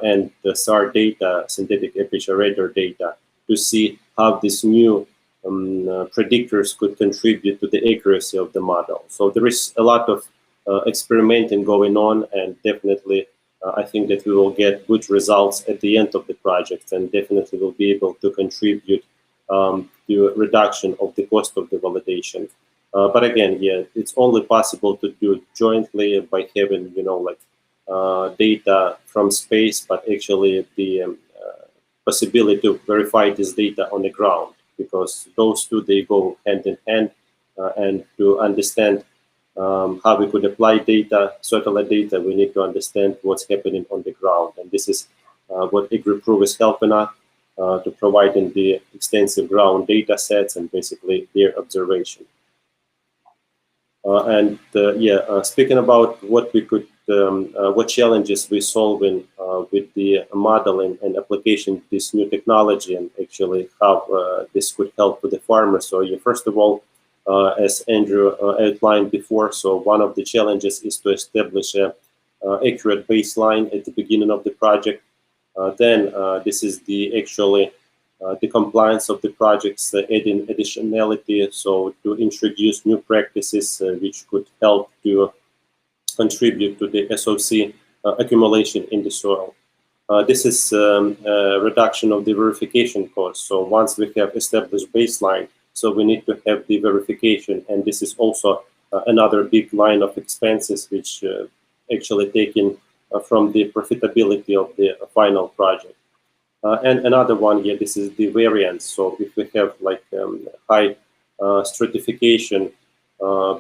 and the SAR data, synthetic aperture radar data, to see how these new predictors could contribute to the accuracy of the model. So there is a lot of experimenting going on, and definitely I think that we will get good results at the end of the project, and definitely will be able to contribute to reduction of the cost of the validation. But again, it's only possible to do it jointly by having, data from space, but actually the possibility to verify this data on the ground, because those two, they go hand in hand, and to understand how we could apply data, satellite data, we need to understand what's happening on the ground. And this is what AgriProve is helping us to providing the extensive ground data sets and basically their observation. Speaking about what we could, what challenges we're solving with the modeling and application of this new technology, and actually how this could help with the farmers. So first of all, as Andrew outlined before, so one of the challenges is to establish a accurate baseline at the beginning of the project. Then this is the compliance of the projects, adding additionality, so to introduce new practices which could help to contribute to the SOC accumulation in the soil. This is a reduction of the verification cost. So once we have established baseline, so we need to have the verification, and this is also another big line of expenses which actually taken from the profitability of the final project. And another one here, this is the variance. So if we have like high stratification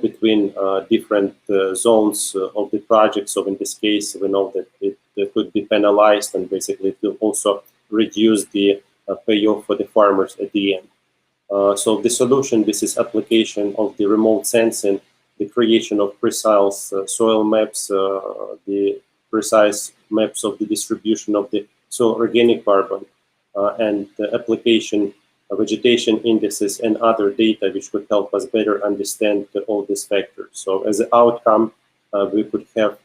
between different zones of the project, so in this case, we know that it could be penalized, and basically it will also reduce the payoff for the farmers at the end. So the solution, this is application of the remote sensing, the creation of precise soil maps, the precise maps of the distribution of the soil organic carbon, and the application of vegetation indices and other data which could help us better understand all these factors. So as an outcome, we could have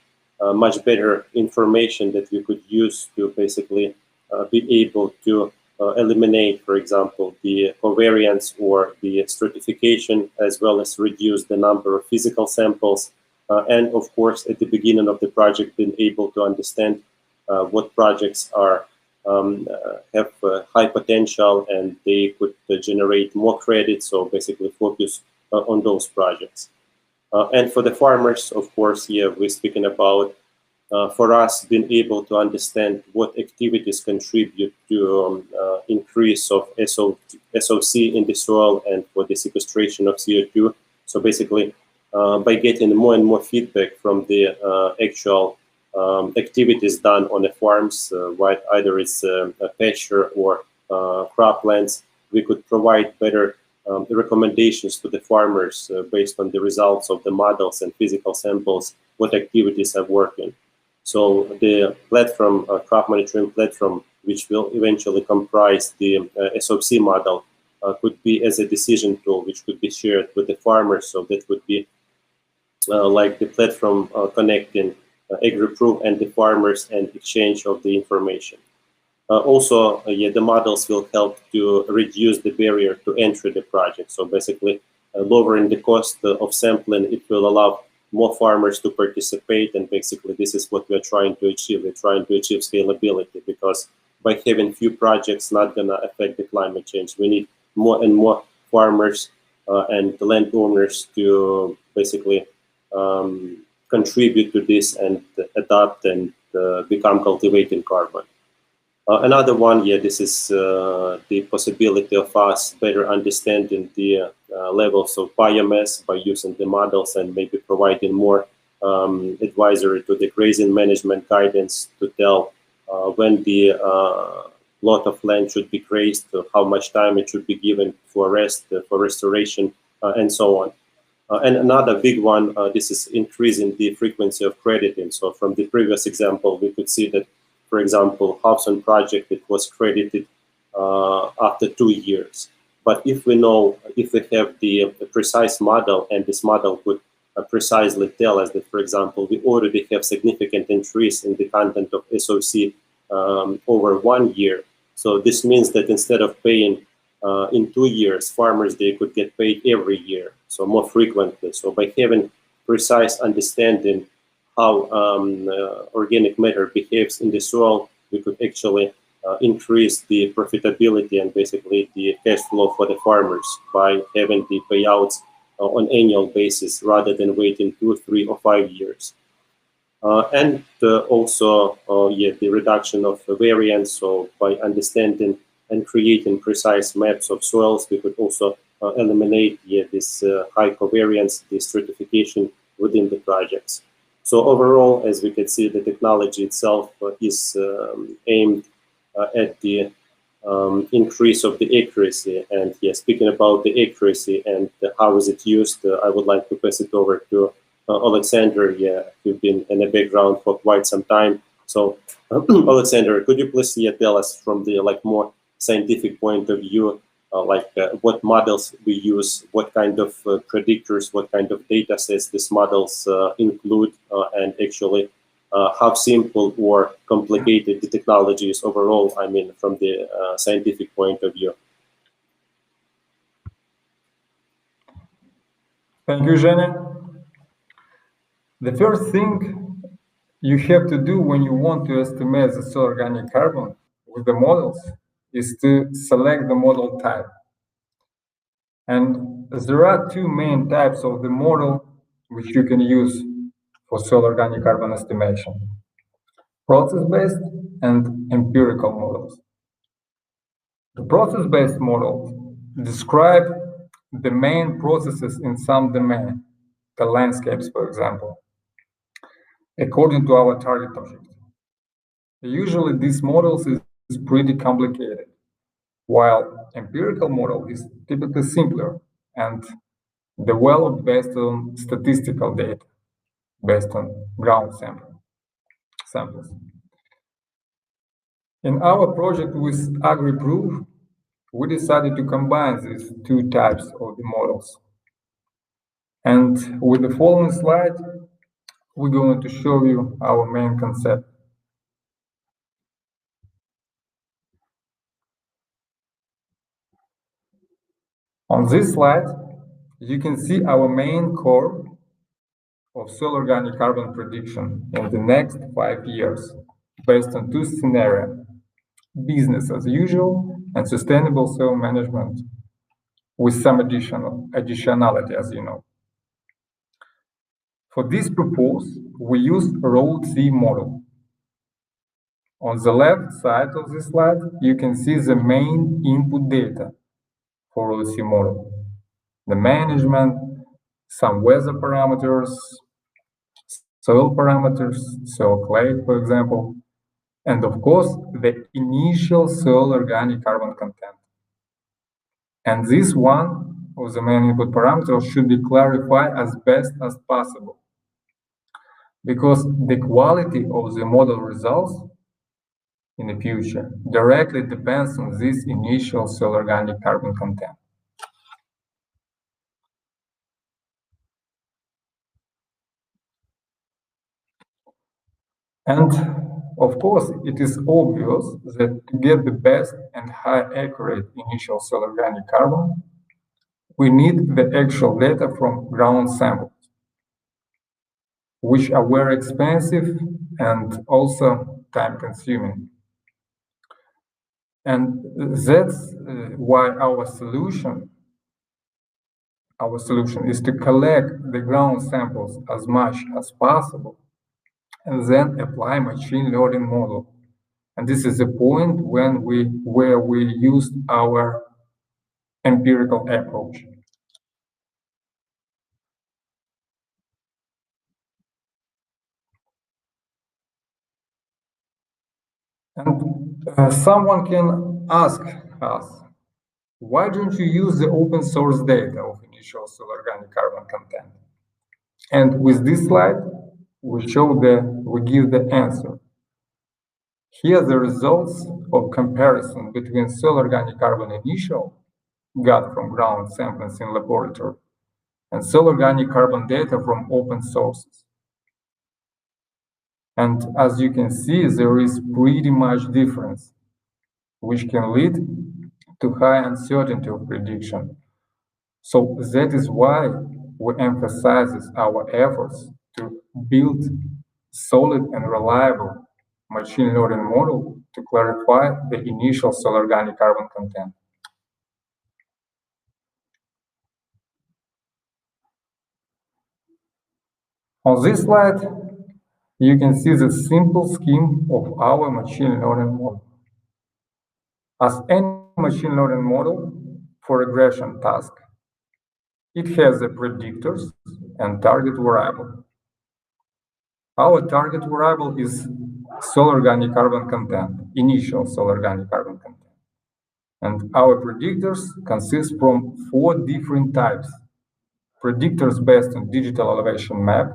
much better information that we could use to basically be able to eliminate, for example, the covariance or the stratification, as well as reduce the number of physical samples. And of course, at the beginning of the project, being able to understand what projects are have high potential and they could generate more credit. So basically focus on those projects. And for the farmers, of course, here we're speaking about for us being able to understand what activities contribute to increase of SOC in the soil and for the sequestration of CO2. So basically, by getting more and more feedback from the actual activities done on the farms, either it's pasture or croplands, we could provide better recommendations to the farmers based on the results of the models and physical samples, what activities are working. So the platform, crop monitoring platform, which will eventually comprise the SOC model, could be as a decision tool, which could be shared with the farmers. So that would be like the platform connecting AgriProve and the farmers and exchange of the information. Also, the models will help to reduce the barrier to entry the project. So basically, lowering the cost of sampling, it will allow more farmers to participate, and basically this is what we're trying to achieve. We're trying to achieve scalability, because by having few projects not gonna affect the climate change. We need more and more farmers and landowners to basically contribute to this and adopt and become cultivating carbon. Another one, this is the possibility of us better understanding the levels of biomass by using the models and maybe providing more advisory to the grazing management guidance to tell when the lot of land should be grazed, how much time it should be given for rest, for restoration, and so on. And another big one, this is increasing the frequency of crediting. So from the previous example, we could see that, for example, Hobson project, it was credited after 2 years. But if we know, if we have the precise model, and this model could precisely tell us that, for example, we already have significant increase in the content of SOC over 1 year. So this means that instead of paying in 2 years, farmers, they could get paid every year, so more frequently. So by having precise understanding how organic matter behaves in the soil, we could actually increase the profitability and basically the cash flow for the farmers by having the payouts on annual basis rather than waiting 2, 3, or 5 years. And also, the reduction of variance. So by understanding and creating precise maps of soils, we could also eliminate this high covariance, the stratification within the projects. So overall, as we can see, the technology itself is aimed at the increase of the accuracy. And yeah, speaking about the accuracy and how is it used, I would like to pass it over to Oleksandr. Yeah, you've been in the background for quite some time. So Oleksandr, could you please tell us from the more scientific point of view, what models we use, what kind of predictors, what kind of data sets these models include, and actually how simple or complicated the technology is overall, I mean, from the scientific point of view. Thank you, Jenny. The first thing you have to do when you want to estimate the soil organic carbon with the models is to select the model type. And there are two main types of the model which you can use for soil organic carbon estimation: process-based and empirical models. The process-based models describe the main processes in some domain, the landscapes, for example, according to our target object. Usually, these models is pretty complicated, while empirical model is typically simpler and developed based on statistical data, based on ground samples. In our project with AgriProve, we decided to combine these two types of the models. And with the following slide, we're going to show you our main concept. On this slide, you can see our main core of soil organic carbon prediction in the next 5 years, based on two scenarios: business as usual and sustainable soil management, with some additionality, as you know. For this purpose, we use ROAD-C model. On the left side of this slide, you can see the main input data for ROAD-C model: the management, some weather parameters, soil parameters, soil clay, for example, and of course, the initial soil organic carbon content. And this one of the main input parameters should be clarified as best as possible, because the quality of the model results in the future directly depends on this initial soil organic carbon content. And of course, it is obvious that to get the best and high accurate initial soil organic carbon, we need the actual data from ground samples, which are very expensive and also time consuming. And that's why our solution is to collect the ground samples as much as possible and then apply machine learning model. And this is the point where we used our empirical approach. And someone can ask us, why don't you use the open source data of initial soil organic carbon content? And with this slide, we give the answer. Here are the results of comparison between soil organic carbon initial got from ground samples in laboratory and soil organic carbon data from open sources. And as you can see, there is pretty much difference, which can lead to high uncertainty of prediction. So that is why we emphasize our efforts to build solid and reliable machine learning model to clarify the initial soil organic carbon content. On this slide, you can see the simple scheme of our machine learning model. As any machine learning model for regression task, it has the predictors and target variable. Our target variable is soil organic carbon content. initial soil organic carbon content. And our predictors consist from 4 different types. Predictors based on digital elevation map,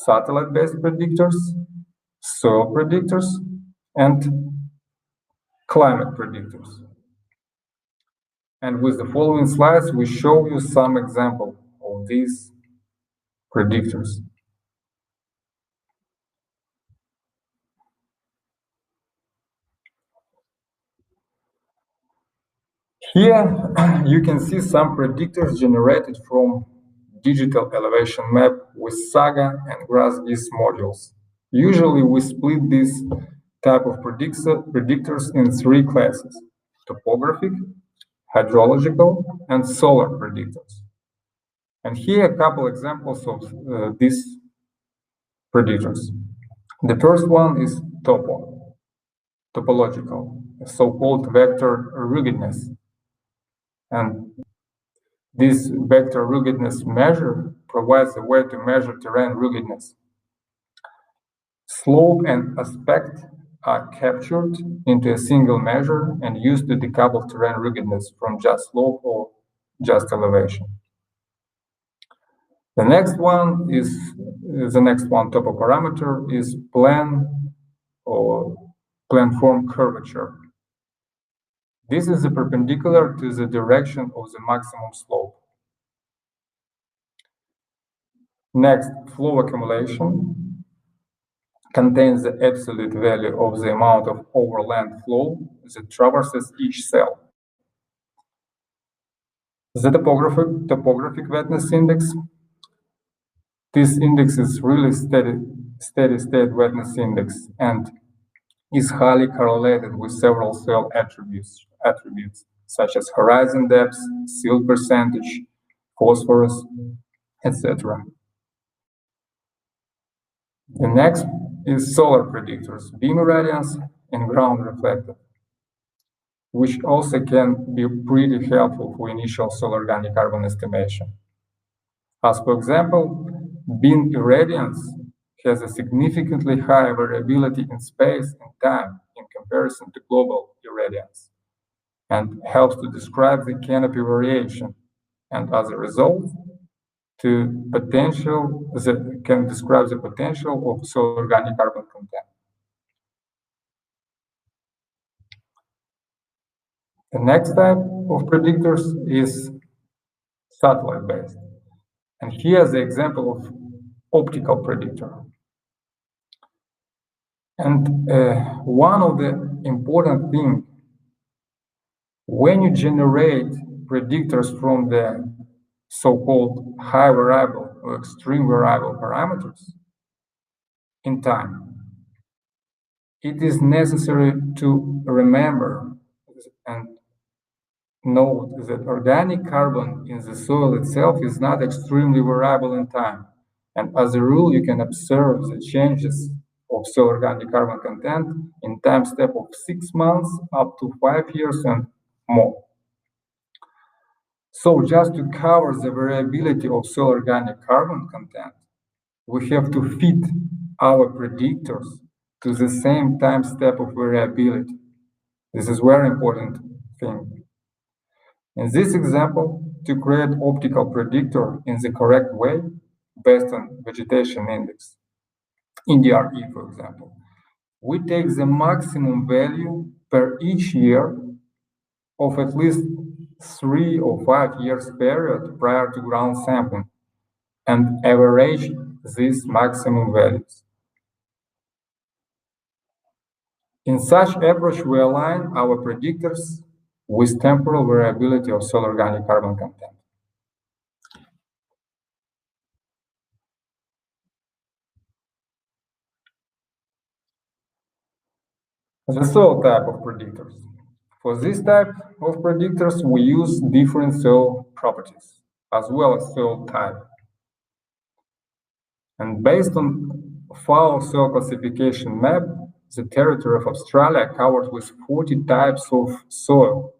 satellite-based predictors, soil predictors, and climate predictors. And with the following slides, we show you some examples of these predictors. Here you can see some predictors generated from digital elevation map with Saga and GrassGIS modules. Usually we split this type of predictors in 3 classes: topographic, hydrological, and solar predictors. And here a couple examples of these predictors. The first one is topological, so-called vector ruggedness. And this vector ruggedness measure provides a way to measure terrain ruggedness. Slope and aspect are captured into a single measure and used to decouple terrain ruggedness from just slope or just elevation. The next one, topo parameter, is plan form curvature. This is perpendicular to the direction of the maximum slope. Next, flow accumulation contains the absolute value of the amount of overland flow that traverses each cell. The topographic wetness index. This index is really steady state wetness index and is highly correlated with several soil attributes such as horizon depth, silt percentage, phosphorus, etc. The next is solar predictors, beam irradiance and ground reflected, which also can be pretty helpful for initial soil organic carbon estimation. As for example, beam irradiance has a significantly higher variability in space and time in comparison to global irradiance, and helps to describe the canopy variation, and as a result, can describe the potential of soil organic carbon content. The next type of predictors is satellite-based. And here's the example of optical predictor. And one of the important things, when you generate predictors from the so-called high variable or extreme variable parameters in time, it is necessary to remember and note that organic carbon in the soil itself is not extremely variable in time. And as a rule, you can observe the changes of soil organic carbon content in time step of 6 months up to 5 years and more. So just to cover the variability of soil organic carbon content, we have to fit our predictors to the same time step of variability. This is very important thing. In this example, to create optical predictor in the correct way, based on vegetation index, NDRE for example, we take the maximum value per each year of at least 3 or 5 years period prior to ground sampling and average these maximum values. In such approach, we align our predictors with temporal variability of soil organic carbon content. The soil type of predictors. For this type of predictors, we use different soil properties as well as soil type. And based on FAO soil classification map, the territory of Australia covered with 40 types of soil.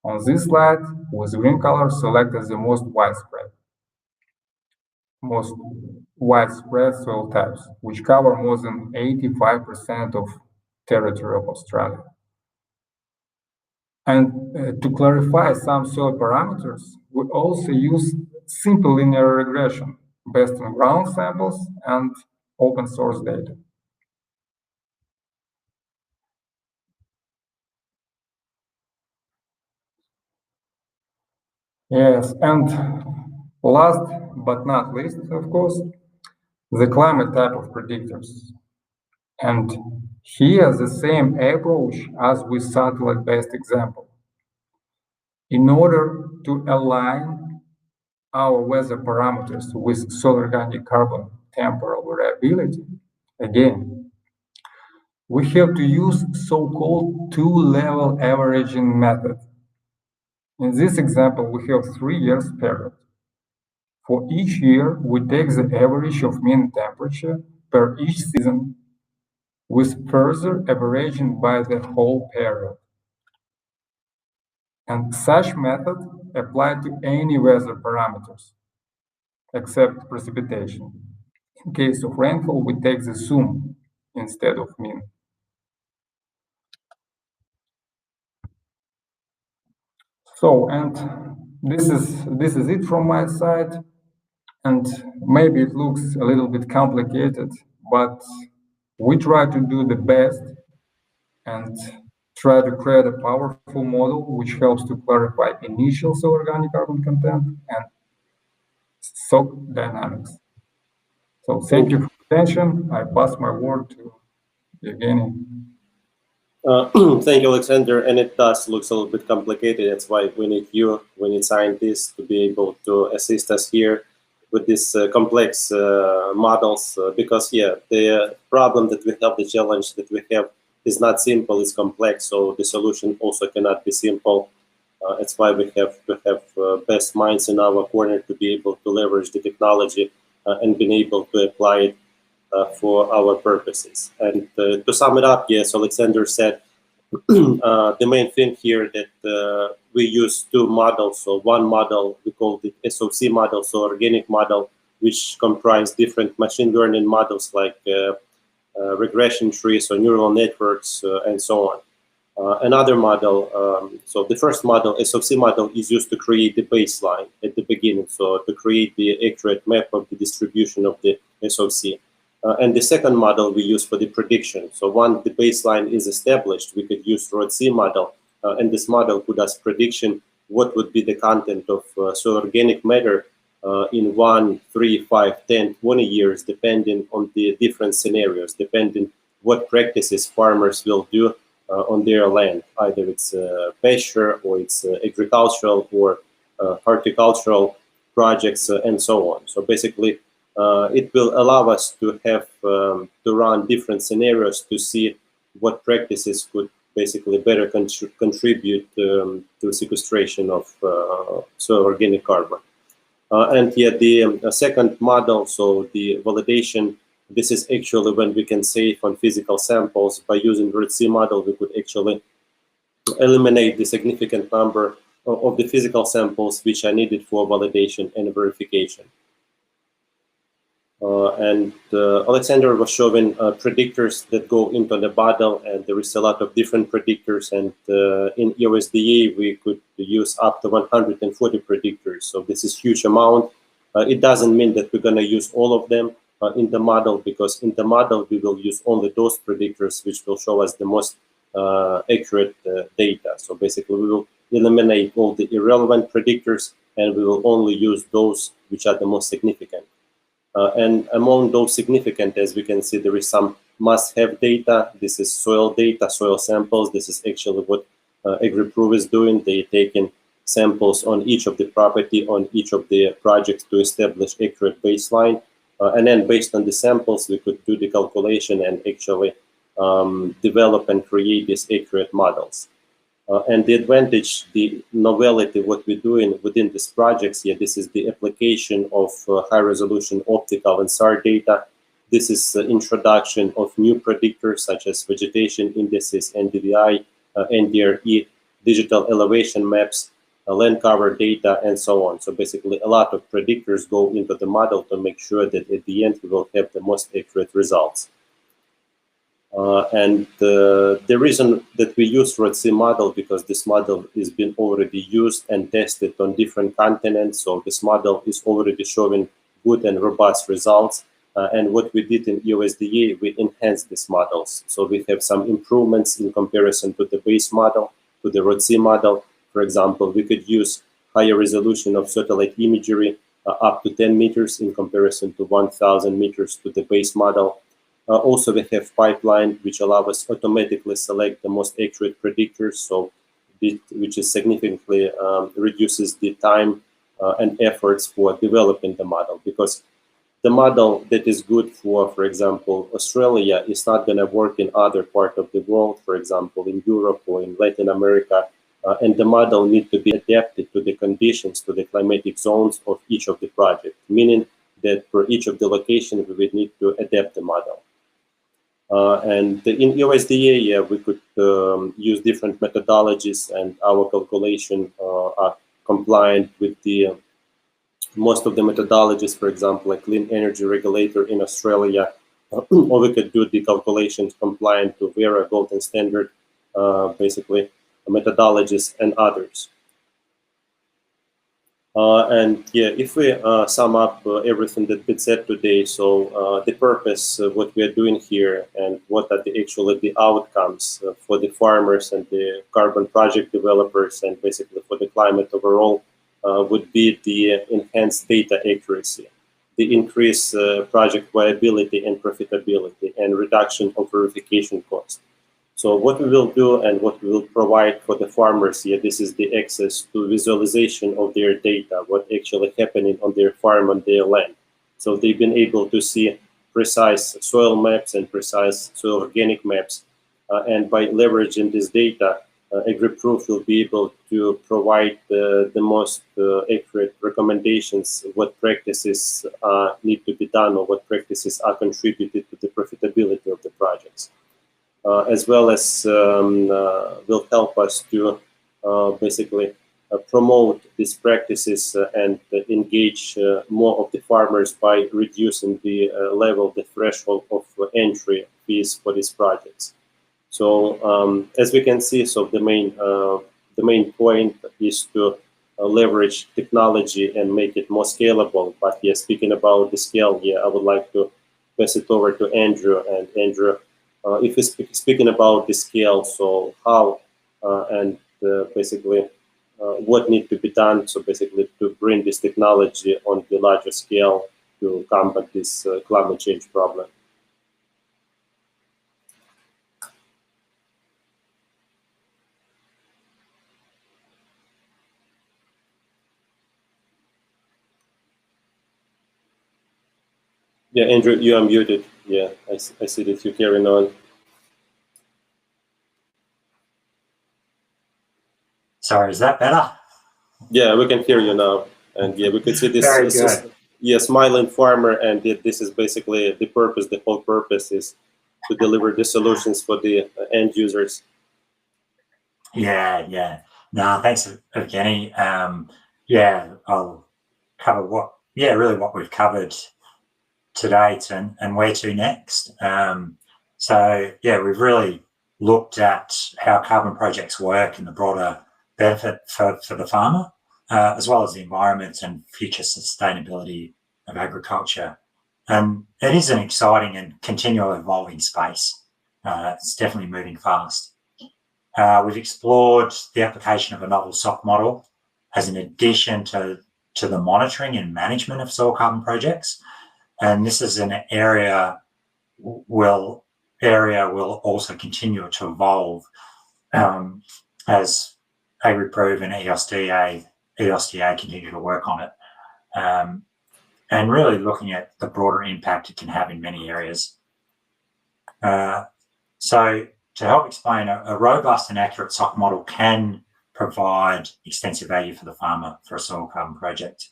On this slide, with green color selected the most widespread soil types, which cover more than 85% of territory of Australia. And to clarify some soil parameters, we also use simple linear regression based on ground samples and open source data. Yes, and last but not least, of course, the climate type of predictors. And here the same approach as with satellite-based example. In order to align our weather parameters with soil organic carbon temporal variability, again, we have to use so-called two-level averaging method. In this example, we have 3 years period. For each year, we take the average of mean temperature per each season, with further averaging by the whole period. And such method applied to any weather parameters, except precipitation. In case of rainfall, we take the sum instead of mean. So, and this is it from my side. And maybe it looks a little bit complicated, but we try to do the best and try to create a powerful model which helps to clarify initial soil organic carbon content and soil dynamics. So thank you for attention. I pass my word to Yevgenii. Thank you, Oleksandr. And it does look a little bit complicated. That's why we need you, we need scientists to be able to assist us here with these complex models. Because, yeah, the problem that we have, the challenge that we have is not simple, it's complex. So the solution also cannot be simple. That's why we have to have best minds in our corner to be able to leverage the technology and being able to apply it for our purposes. And to sum it up, yes, Oleksandr said the main thing here that we use two models. So one model, we call it SOC model, so organic model, which comprise different machine learning models like regression trees or neural networks and so on. Another model, so the first model, SOC model, is used to create the baseline at the beginning, so to create the accurate map of the distribution of the SOC. And the second model we use for the prediction. So once the baseline is established, we could use RODC model, and this model could ask prediction what would be the content of soil organic matter in 1, 3, 5, 10, 20 years, depending on the different scenarios, depending what practices farmers will do on their land. Either it's pasture or it's agricultural or horticultural projects and so on. So basically, it will allow us to have to run different scenarios to see what practices could basically better contribute to sequestration of soil organic carbon. And yet the second model, so the validation, this is actually when we can say on physical samples by using RODC model, we could actually eliminate the significant number of the physical samples which are needed for validation and verification. And Oleksandr was showing predictors that go into the model, and there is a lot of different predictors. And in EOSDA, we could use up to 140 predictors. So this is huge amount. It doesn't mean that we're going to use all of them in the model, because in the model, we will use only those predictors which will show us the most accurate data. So basically, we will eliminate all the irrelevant predictors, and we will only use those which are the most significant. And among those significant, as we can see, there is some must-have data. This is soil data, soil samples. This is actually what AgriProve is doing. They're taking samples on each of the property, on each of the projects to establish accurate baseline. And then based on the samples, we could do the calculation and actually develop and create these accurate models. And the advantage, the novelty, what we're doing within these projects here, this is the application of high-resolution optical and SAR data. This is the introduction of new predictors such as vegetation indices, NDVI, NDRE, digital elevation maps, land cover data, and so on. So basically, a lot of predictors go into the model to make sure that at the end we will have the most accurate results. And the reason that we use ROTC model, because this model is been already used and tested on different continents. So this model is already showing good and robust results. And what we did in EOSDA, we enhanced these models. So we have some improvements in comparison to the base model, to the ROTC model. For example, we could use higher resolution of satellite imagery up to 10 meters in comparison to 1,000 meters to the base model. Also, we have pipeline which allow us automatically select the most accurate predictors, so which is significantly reduces the time and efforts for developing the model, because the model that is good for example, Australia is not going to work in other part of the world, for example, in Europe or in Latin America, and the model need to be adapted to the conditions, to the climatic zones of each of the project, meaning that for each of the location we would need to adapt the model. And in EOSDA, we could use different methodologies, and our calculation are compliant with the most of the methodologies, for example, like Clean Energy Regulator in Australia, or we could do the calculations compliant to Vera Golden Standard, basically methodologies and others. And yeah, if we sum up everything that we said today, so the purpose of what we are doing here and what are actually the outcomes for the farmers and the carbon project developers and basically for the climate overall would be the enhanced data accuracy, the increased project viability and profitability, and reduction of verification cost. So what we will do and what we will provide for the farmers here, this is the access to visualization of their data, what actually happening on their farm, on their land. So they've been able to see precise soil maps and precise soil organic maps. And by leveraging this data, AgriProve will be able to provide the most accurate recommendations, what practices need to be done or what practices are contributed to the profitability of the projects. As well as will help us to basically promote these practices and engage more of the farmers by reducing the level, the threshold of entry fees for these projects. So as we can see, so the main point is to leverage technology and make it more scalable. But yeah, speaking about the scale, yeah, I would like to pass it over to Andrew. And Andrew, if we're speaking about the scale, so how and basically what needs to be done, so basically to bring this technology on the larger scale to combat this climate change problem. Yeah, Andrew, you are muted. Yeah, I see that you're carrying on. Sorry, is that better? Yeah, we can hear you now. And yeah, we can see this. Very good. Yeah, smiling farmer, and this is basically the purpose. The whole purpose is to deliver the solutions for the end users. Yeah. No, thanks, Yevgenii. Yeah, I'll cover what we've covered to date and where to next. So yeah, we've really looked at how carbon projects work and the broader benefit for the farmer, as well as the environment and future sustainability of agriculture. And it is an exciting and continually evolving space. It's definitely moving fast. We've explored the application of a novel SOC model as an addition to the monitoring and management of soil carbon projects. And this is an area will also continue to evolve as AgriProve and EOSDA continue to work on it, and really looking at the broader impact it can have in many areas. So to help explain, a robust and accurate SOC model can provide extensive value for the farmer for a soil carbon project.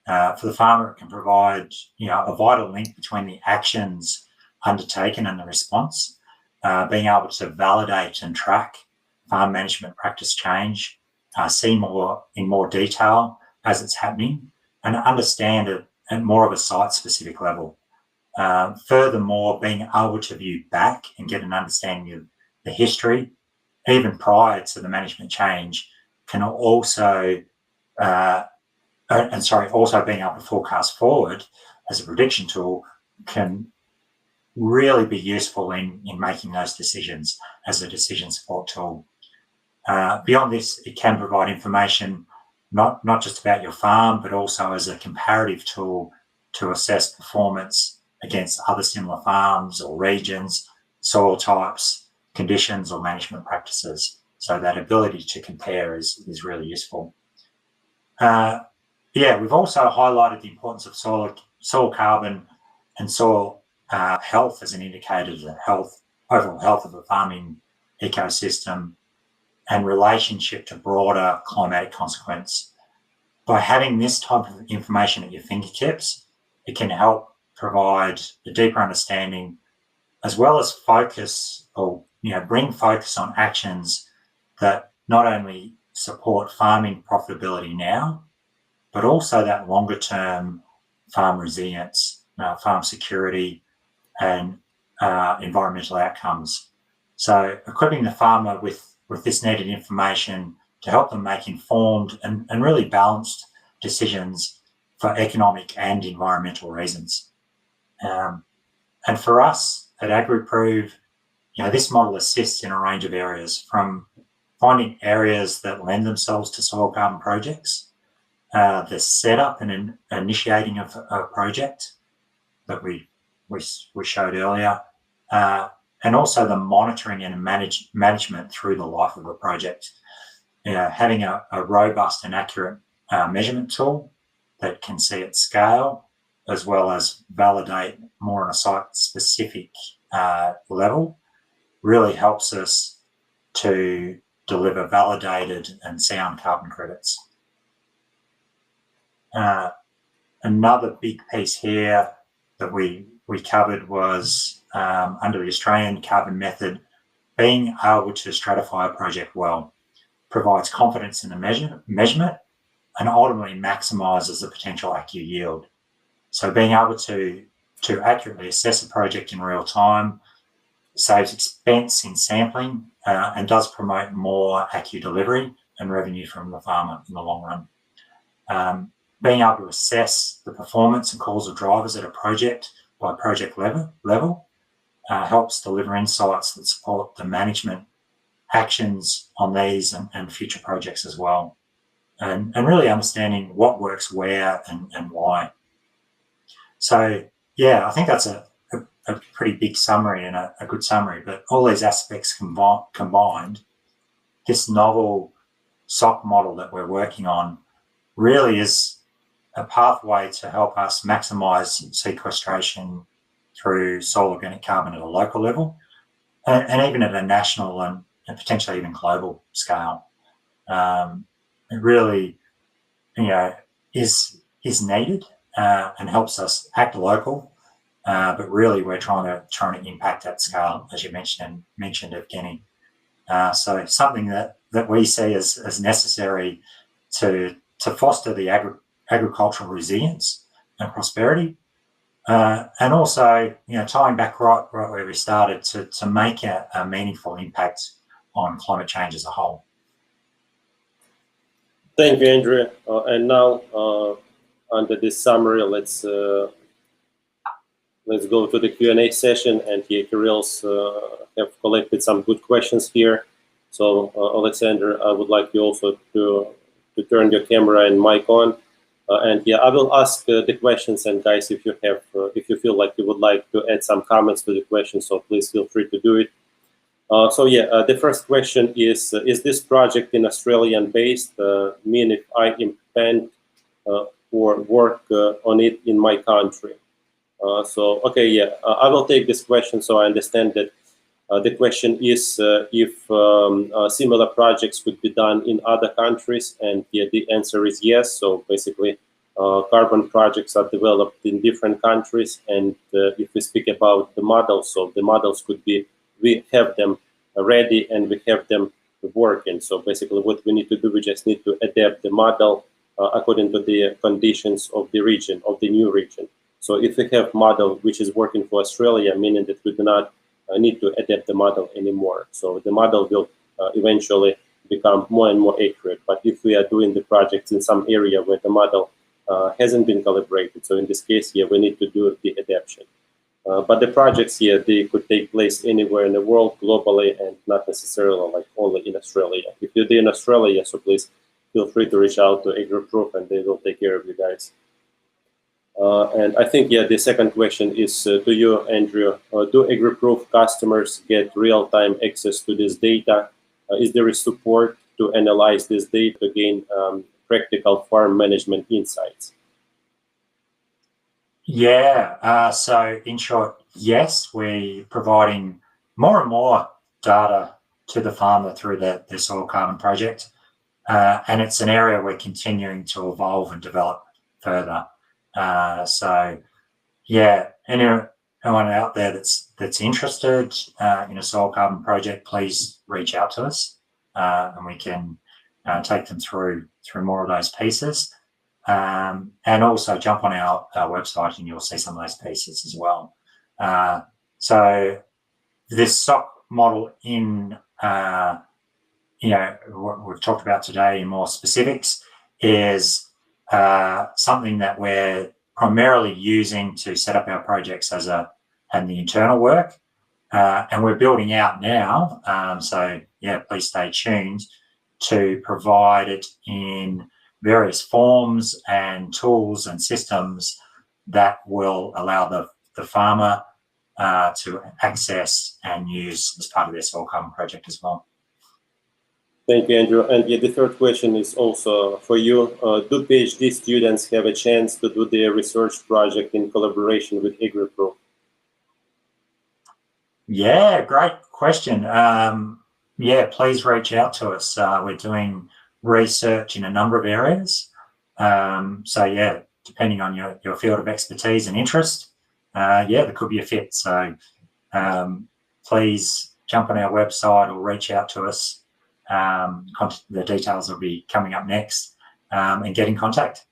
For the farmer, it can provide a vital link between the actions undertaken and the response, being able to validate and track farm management practice change, see in more detail as it's happening, and understand it at more of a site-specific level. Furthermore, being able to view back and get an understanding of the history, even prior to the management change, can also, also being able to forecast forward as a prediction tool can really be useful in making those decisions as a decision support tool. Beyond this, it can provide information not just about your farm, but also as a comparative tool to assess performance against other similar farms or regions, soil types, conditions, or management practices. So that ability to compare is really useful. We've also highlighted the importance of soil carbon and soil health as an indicator of the overall health of the farming ecosystem and relationship to broader climatic consequence. By having this type of information at your fingertips, it can help provide a deeper understanding, as well as focus or bring focus on actions that not only support farming profitability now, but also that longer term farm resilience, farm security, and environmental outcomes. So equipping the farmer with this needed information to help them make informed and really balanced decisions for economic and environmental reasons. And for us at AgriProve, this model assists in a range of areas, from finding areas that lend themselves to soil carbon projects, the setup and initiating of a project that we showed earlier, and also the monitoring and management through the life of a project. Having a robust and accurate measurement tool that can see at scale, as well as validate more on a site-specific level, really helps us to deliver validated and sound carbon credits. Another big piece here that we covered was under the Australian carbon method, being able to stratify a project well provides confidence in the measurement and ultimately maximises the potential ACCU yield. So being able to accurately assess a project in real time saves expense in sampling and does promote more ACCU delivery and revenue from the farmer in the long run. Being able to assess the performance and causal drivers at a project by project level helps deliver insights that support the management actions on these and future projects as well. And really understanding what works where and why. So, I think that's a pretty big summary and a good summary, but all these aspects combined, this novel SOC model that we're working on really is a pathway to help us maximise sequestration through soil organic carbon at a local level and even at a national and potentially even global scale. It really, is needed and helps us act local, but really we're trying to impact that scale, as you mentioned, Yevgenii. So something that we see as necessary to foster the agricultural resilience and prosperity, and also tying back right where we started to make a meaningful impact on climate change as a whole. Thank you, Andrew. And now, under this summary, let's go to the Q&A session. And here, Kirill's have collected some good questions here. So, Oleksandr, I would like you also to turn your camera and mic on. And I will ask the questions. And guys, if you feel like you would like to add some comments to the question, so please feel free to do it. The first question is this project in Australian based? Mean if I intend or work on it in my country? I will take this question. So I understand that the question is if similar projects could be done in other countries, and the answer is yes. So basically, carbon projects are developed in different countries, and if we speak about the models, so the models could be, we have them ready and we have them working. So basically what we need to do, we just need to adapt the model according to the conditions of the region, of the new region. So if we have model which is working for Australia, meaning that we do not need to adapt the model anymore. So the model will eventually become more and more accurate. But if we are doing the projects in some area where the model hasn't been calibrated, so in this case here, we need to do the adaptation. But the projects here, they could take place anywhere in the world, globally, and not necessarily like only in Australia. If you're in Australia, so please feel free to reach out to AgriProve and they will take care of you guys. And I think, yeah, the second question is to you, Andrew. Do AgriProve customers get real-time access to this data? Is there a support to analyze this data to gain practical farm management insights? Yeah, so in short, yes, we're providing more and more data to the farmer through the Soil Carbon project. And it's an area we're continuing to evolve and develop further. So, yeah, anyone out there that's interested in a Soil Carbon project, please reach out to us and we can take them through more of those pieces. And also jump on our website and you'll see some of those pieces as well. So this SOC model in, what we've talked about today in more specifics is something that we're primarily using to set up our projects and the internal work. And we're building out now. So yeah, please stay tuned to provide it in various forms and tools and systems that will allow the farmer to access and use as part of their Soil Carbon project as well. Thank you, Andrew. And yeah, the third question is also for you. Do PhD students have a chance to do their research project in collaboration with AgriProve? Yeah, great question. Yeah, please reach out to us. We're doing research in a number of areas. So yeah, depending on your field of expertise and interest, yeah, there could be a fit. So please jump on our website or reach out to us. The details will be coming up next, and get in contact.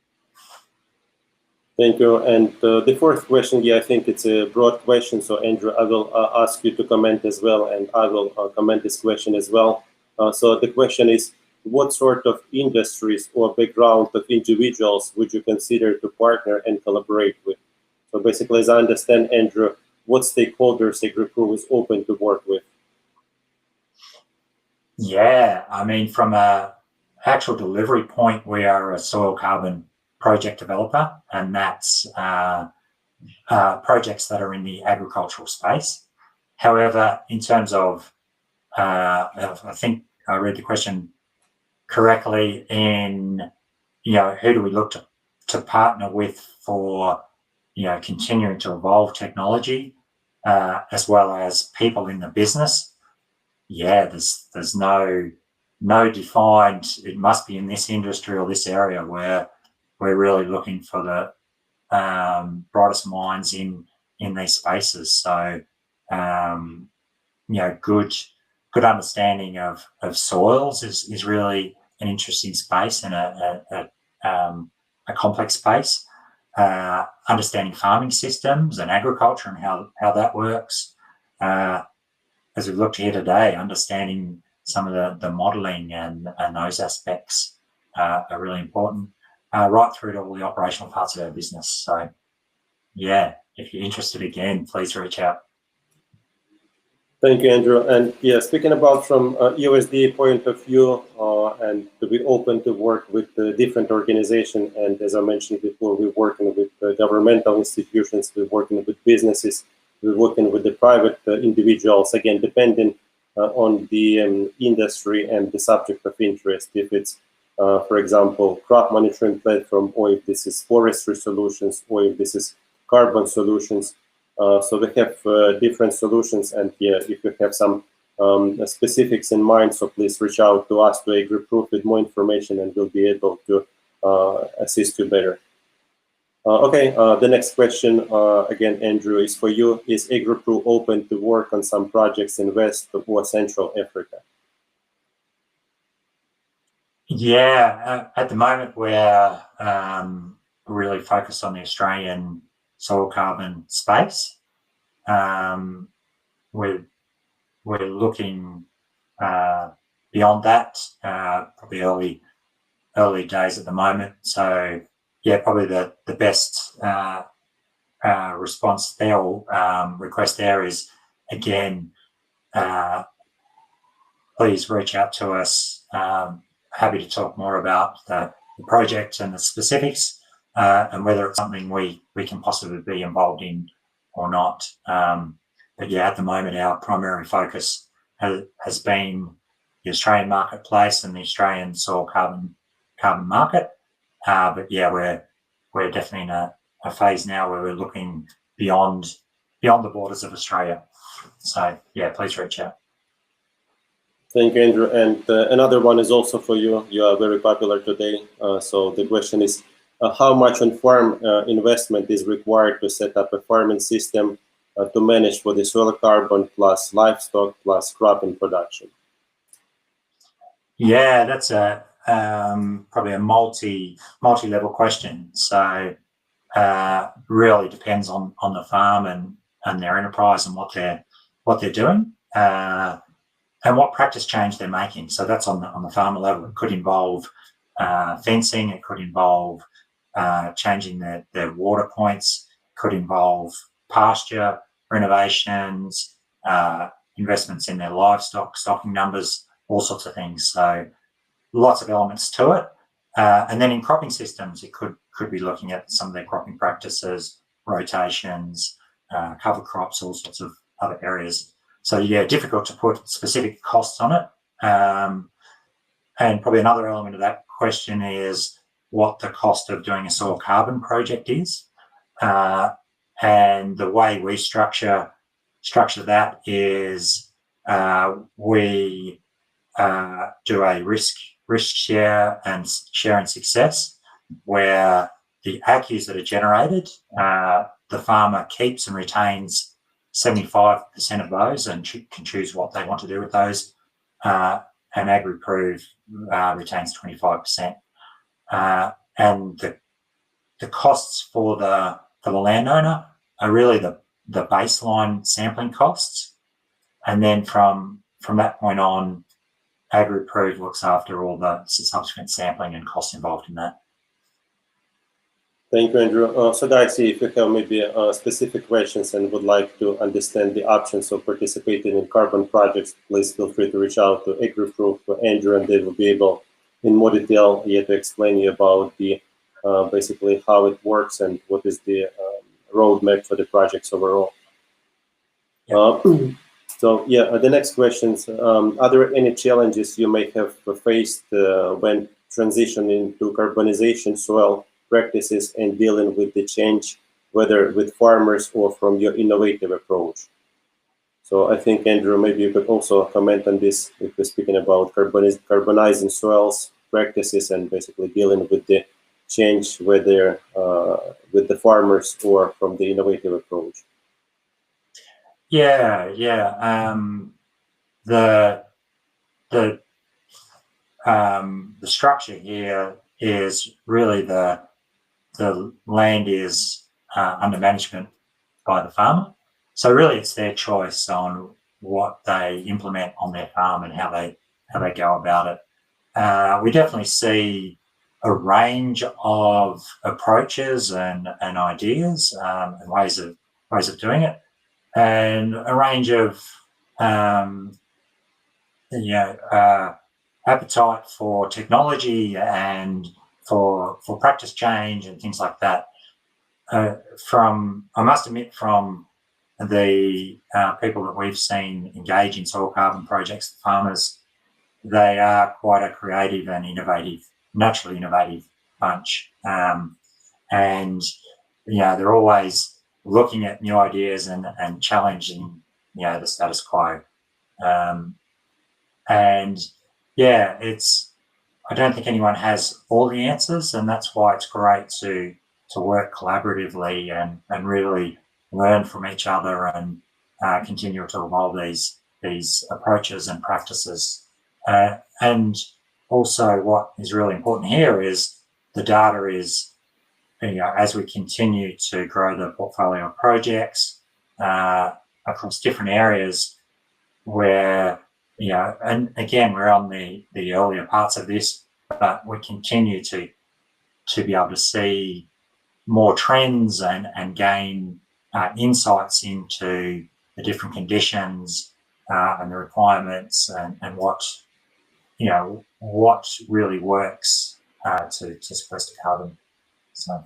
Thank you. And the fourth question, yeah, I think it's a broad question. So Andrew, I will ask you to comment as well, and I will comment this question as well. So the question is, what sort of industries or background of individuals would you consider to partner and collaborate with? So basically, as I understand, Andrew, what stakeholders AgriProve is open to work with? Yeah, I mean, from a actual delivery point, we are a Soil Carbon project developer, and that's projects that are in the agricultural space. However, in terms of, I think I read the question correctly in, who do we look to partner with for, continuing to evolve technology, as well as people in the business. Yeah, there's no defined, it must be in this industry or this area where we're really looking for the brightest minds in these spaces. So, good understanding of soils is really an interesting space and a complex space. Understanding farming systems and agriculture and how that works. As we've looked here today, understanding some of the modelling and those aspects are really important. Right through to all the operational parts of our business. So, yeah, if you're interested again, please reach out. Thank you, Andrew. And yeah, speaking about from EOSDA point of view, and to be open to work with different organizations. And as I mentioned before, we're working with governmental institutions, we're working with businesses, we're working with the private individuals, again, depending on the industry and the subject of interest. If it's for example, crop monitoring platform, or if this is forestry solutions, or if this is carbon solutions. So we have different solutions, and yeah, if you have some specifics in mind, so please reach out to us, to AgriProve, with more information, and we'll be able to assist you better. Okay, the next question, again, Andrew, is for you. Is AgriProve open to work on some projects in West or Central Africa? Yeah, at the moment we're really focused on the Australian soil carbon space. We're looking beyond that, probably early days at the moment. So yeah, probably the best response there or request there is, again, please reach out to us. Happy to talk more about the project and the specifics, and whether it's something we can possibly be involved in or not. But yeah, at the moment, our primary focus has been the Australian marketplace and the Australian soil carbon market. But yeah, we're definitely in a phase now where we're looking beyond the borders of Australia. So yeah, please reach out. Thank you, Andrew. And another one is also for you. You are very popular today. So the question is, how much on-farm investment is required to set up a farming system to manage for the soil carbon plus livestock plus crop in production? Yeah, that's probably a multi-level question. So really depends on the farm and their enterprise and what they're doing. And what practice change they're making. So that's on the farmer level. It could involve fencing. It could involve changing their water points. It could involve pasture renovations, investments in their livestock, stocking numbers, all sorts of things. So lots of elements to it. And then in cropping systems, it could be looking at some of their cropping practices, rotations, cover crops, all sorts of other areas. So yeah, difficult to put specific costs on it. And probably another element of that question is what the cost of doing a soil carbon project is. And the way we structure that is we do a risk share and success, where the ACCUs that are generated, the farmer keeps and retains 75% of those and can choose what they want to do with those. And AgriProve retains 25%. And the costs for the landowner are really the baseline sampling costs. And then from that point on, AgriProve looks after all the subsequent sampling and costs involved in that. Thank you, Andrew. So guys, if you have maybe specific questions and would like to understand the options of participating in carbon projects, please feel free to reach out to AgriProve, Andrew, and they will be able in more detail to explain you about the basically how it works and what is the roadmap for the projects overall. So yeah, the next questions, are there any challenges you may have faced when transitioning to carbonization soil practices and dealing with the change, whether with farmers or from your innovative approach? So I think, Andrew, maybe you could also comment on this if we're speaking about carbonizing soils practices and basically dealing with the change, whether with the farmers or from the innovative approach. Yeah. The structure here is really the land is under management by the farmer. So really it's their choice on what they implement on their farm and how they go about it. We definitely see a range of approaches and ideas and ways of doing it, and a range of appetite for technology and for practice change and things like that. I must admit, from the people that we've seen engage in soil carbon projects, the farmers, they are quite a creative and naturally innovative bunch. And they're always looking at new ideas and challenging the status quo. And yeah, I don't think anyone has all the answers, and that's why it's great to work collaboratively and really learn from each other and continue to evolve these approaches and practices. And also what is really important here is the data is as we continue to grow the portfolio of projects across different areas, where and again, we're on the earlier parts of this, but we continue to be able to see more trends and gain insights into the different conditions and the requirements and what really works to sequester carbon. So.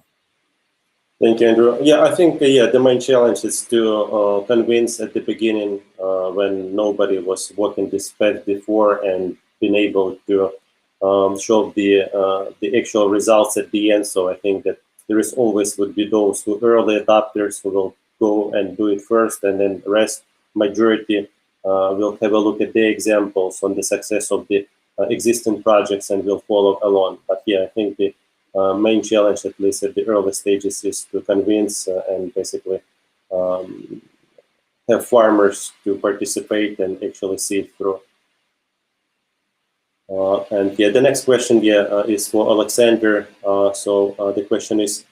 Thank you, Andrew. Yeah, I think the main challenge is to convince at the beginning when nobody was walking this path before and been able to show the actual results at the end. So I think that there is always would be those who early adopters who will go and do it first, and then the rest majority will have a look at the examples on the success of the existing projects and will follow along. But yeah, I think the main challenge, at least at the early stages, is to convince and basically have farmers to participate and actually see it through. And yeah, the next question is for Oleksandr. So the question is,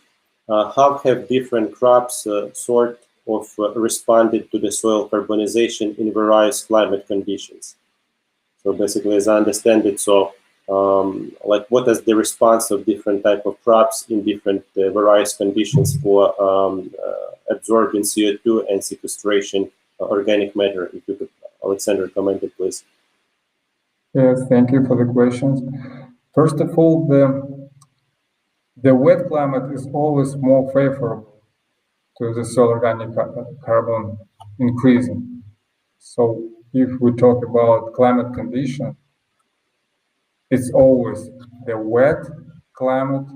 how have different crops sort of responded to the soil carbonization in various climate conditions? So basically, as I understand it, so like what is the response of different type of crops in different various conditions for absorbing CO2 and sequestration organic matter? If you could, Oleksandr, comment it, please. Yes, thank you for the questions. First of all, the wet climate is always more favorable to the soil organic carbon increasing. So if we talk about climate condition, it's always the wet climate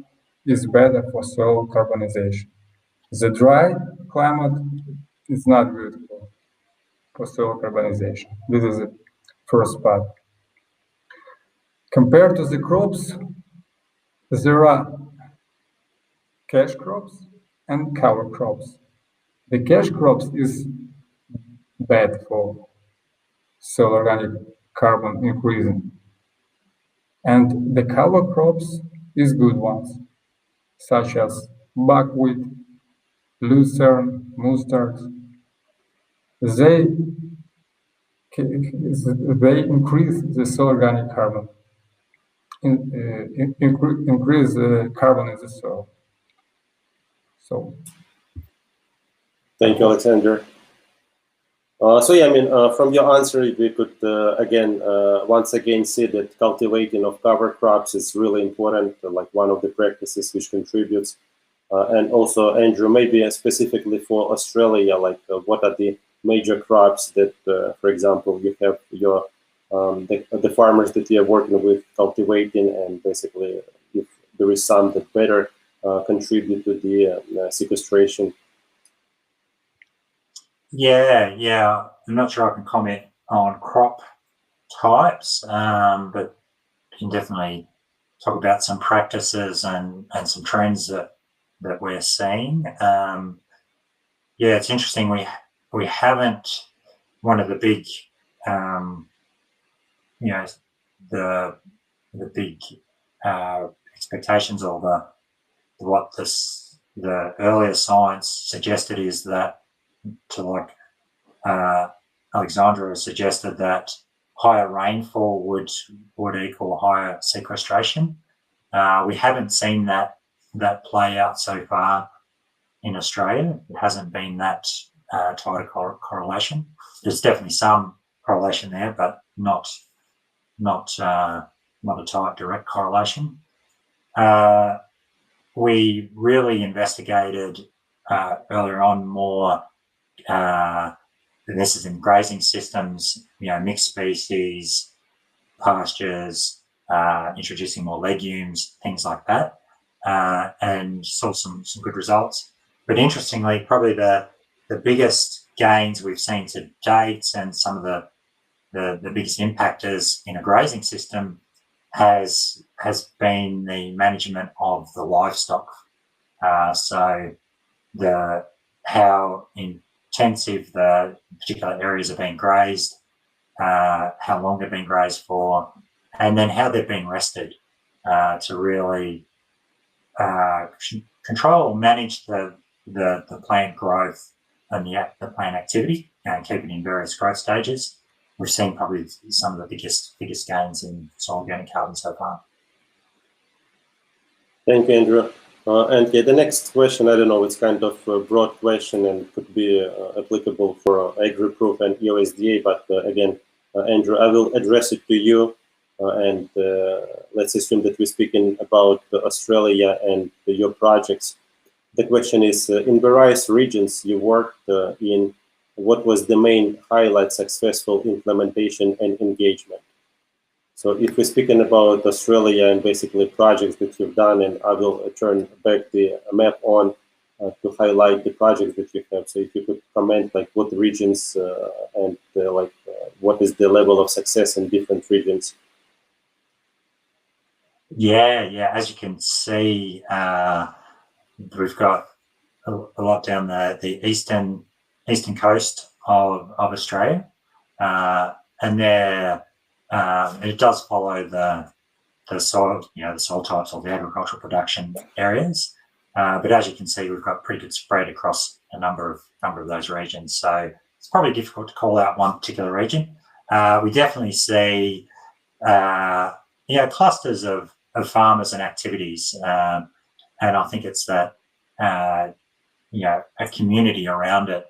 is better for soil carbonization. The dry climate is not good for soil carbonization. This is the first part. Compared to the crops, there are cash crops and cover crops. The cash crops is bad for soil organic carbon increasing. And the cover crops is good ones, such as buckwheat, lucerne, mustard. They increase the soil organic carbon, increase the carbon in the soil. So. Thank you, Oleksandr. So yeah, I mean, from your answer, we could once again see that cultivating of cover crops is really important, like one of the practices which contributes. And also, Andrew, maybe specifically for Australia, like what are the major crops that, for example, you have your the farmers that you are working with cultivating, and basically if there is some that better contribute to the sequestration. Yeah. I'm not sure I can comment on crop types, but you can definitely talk about some practices and some trends that we're seeing. Yeah, it's interesting. We haven't, one of the big, the big expectations, or what the earlier science suggested is that, to like Oleksandr has suggested, that higher rainfall would equal higher sequestration. We haven't seen that play out so far in Australia. It hasn't been that tight a correlation. There's definitely some correlation there, but not a tight direct correlation. We really investigated earlier on more. This is in grazing systems, mixed species, pastures, introducing more legumes, things like that, and saw some good results. But interestingly, probably the biggest gains we've seen to date, and some of the biggest impactors in a grazing system has been the management of the livestock. So how intensive the particular areas are being grazed, how long they've been grazed for, and then how they've been rested to really control or manage the plant growth and the plant activity and keep it in various growth stages. We've seen probably some of the biggest gains in soil organic carbon so far. Thank you, Andrew. And yeah, the next question, I don't know, it's kind of a broad question and could be applicable for AgriProve and EOSDA, but again, Andrew, I will address it to you. And let's assume that we're speaking about Australia and your projects. The question is, in various regions you worked in, what was the main highlight, successful implementation and engagement? So if we're speaking about Australia and basically projects that you've done, and I will turn back the map on to highlight the projects that you have. So if you could comment, like what regions and what is the level of success in different regions? Yeah. As you can see, we've got a lot down the eastern coast of Australia, and there it does follow the soil, the soil types of the agricultural production areas. But as you can see, we've got pretty good spread across a number of those regions. So it's probably difficult to call out one particular region. We definitely see clusters of farmers and activities, and I think it's that a community around it.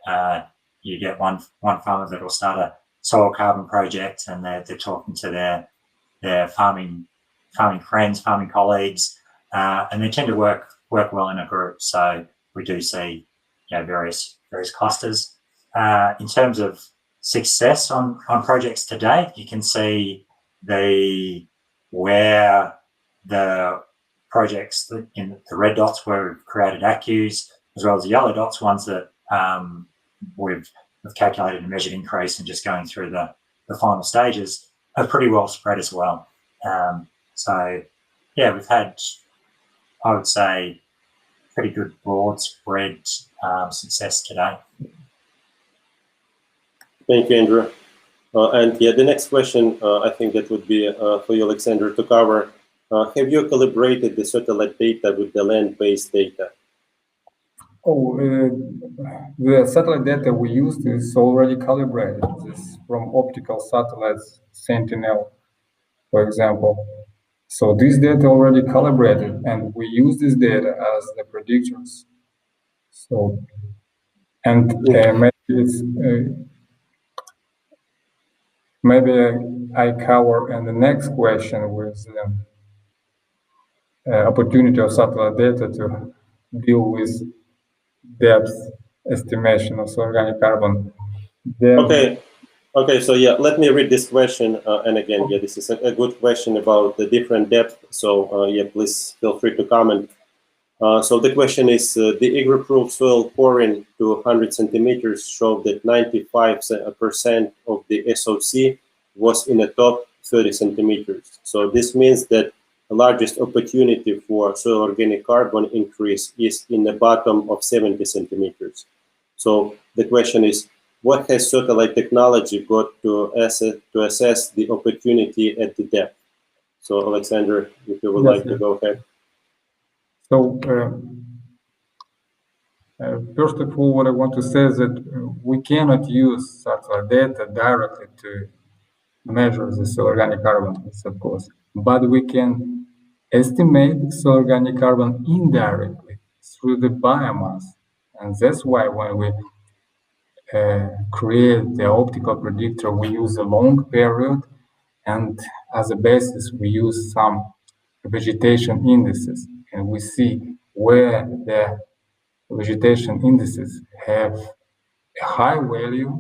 You get one farmer that will start a soil carbon project, and they're talking to their farming friends, farming colleagues, and they tend to work well in a group. So we do see various clusters. In terms of success on projects to date, you can see where the projects in the red dots where we've created ACCUs, as well as the yellow dots, ones that we've calculated and measured increase and just going through the final stages, are pretty well spread as well. So yeah, we've had, I would say, pretty good broad spread success today. Thank you, Andrew. And yeah, the next question, I think that would be for you, Oleksandr, to cover. Have you calibrated the satellite data with the land-based data? The satellite data we used is already calibrated. This from optical satellites, Sentinel, for example. So this data already calibrated, and we use this data as the predictors. So, and maybe it's maybe I cover in the next question with opportunity of satellite data to deal with depth estimation of organic carbon. Okay, so yeah, let me read this question. And again, yeah, this is a good question about the different depth. So yeah, please feel free to comment. So the question is, the AgriProve soil coring to 100 centimeters showed that 95% of the SOC was in the top 30 centimeters. So this means that the largest opportunity for soil organic carbon increase is in the bottom of 70 centimeters. So the question is, what has satellite technology got to assess the opportunity at the depth? So Oleksandr, if you would like to go ahead. So first of all, what I want to say is that we cannot use satellite data directly to measure the soil organic carbon, of course, but we can estimate soil organic carbon indirectly through the biomass, and that's why when we create the optical predictor, we use a long period, and as a basis, we use some vegetation indices, and we see where the vegetation indices have a high value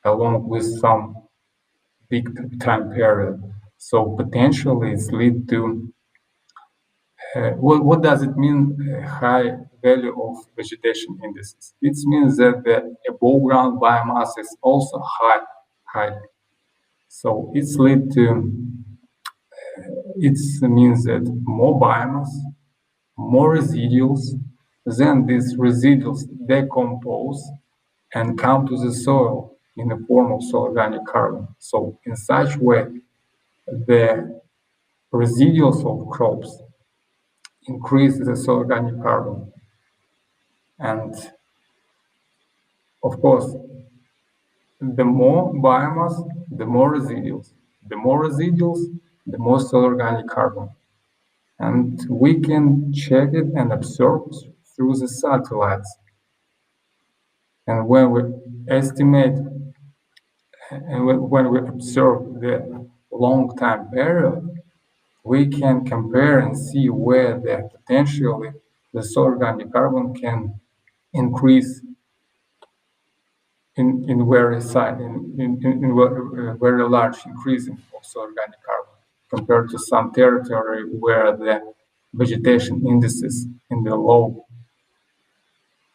along with some big time period. So potentially it's lead to what does it mean, high value of vegetation indices? It means that the above ground biomass is also high. So it's lead to, it means that more biomass, more residuals, then these residuals decompose and come to the soil in the form of soil organic carbon. So in such way, the residuals of crops increase the soil organic carbon. And of course, the more biomass, the more residuals. The more residuals, the more soil organic carbon. And we can check it and observe through the satellites. And when we estimate and when we observe the long time period, we can compare and see where the potentially the soil organic carbon can increase in very very large increase in soil organic carbon compared to some territory where the vegetation indices in the low.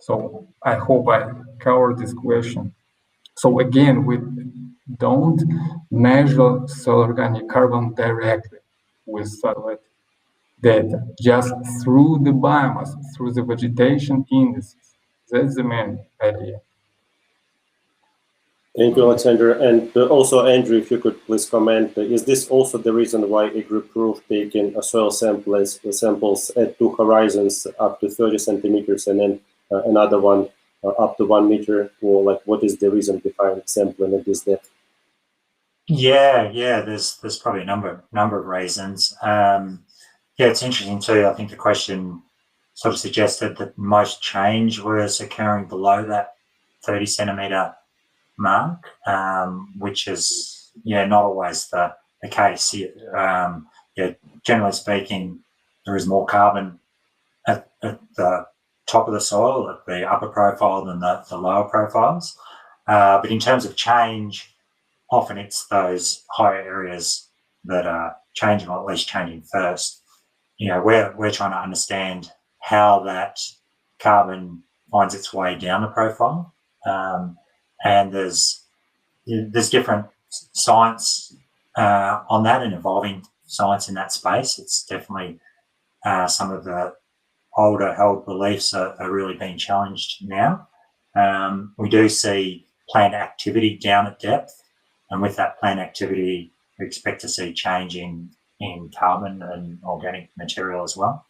So I hope I covered this question. So again, we don't measure soil organic carbon directly with satellite data, just through the biomass, through the vegetation indices. That's the main idea. Thank you, Oleksandr. And also, Andrew, if you could please comment, is this also the reason why AgriProve taking soil samples at 2 horizons up to 30 centimeters and then another one up to 1 meter? Or like, what is the reason behind sampling at this depth? Yeah, there's probably a number of reasons. Yeah, it's interesting too. I think the question sort of suggested that most change was occurring below that 30 centimeter mark, which is not always the case. Generally speaking, there is more carbon at the top of the soil, at the upper profile, than the lower profiles. But in terms of change, often it's those higher areas that are changing, or at least changing first. We're trying to understand how that carbon finds its way down the profile, and there's different science on that, and evolving science in that space. It's definitely some of the older held beliefs are really being challenged now. We do see plant activity down at depth, and with that plant activity, we expect to see change in carbon and organic material as well.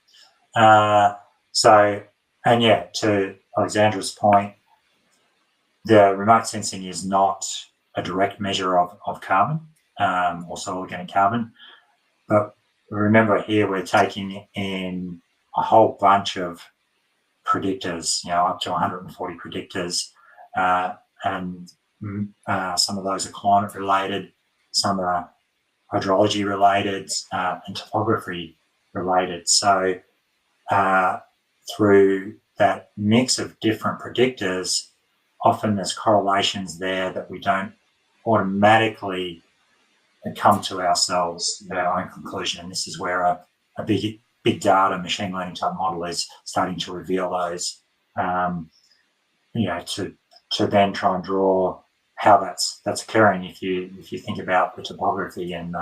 To Alexandra's point, the remote sensing is not a direct measure of carbon or soil organic carbon, but remember here we're taking in a whole bunch of predictors, up to 140 predictors, and some of those are climate related, some are hydrology related, and topography related. So through that mix of different predictors, often there's correlations there that we don't automatically come to ourselves with our own conclusion. And this is where a big data machine learning type model is starting to reveal those, to then try and draw how that's occurring. If you think about the topography and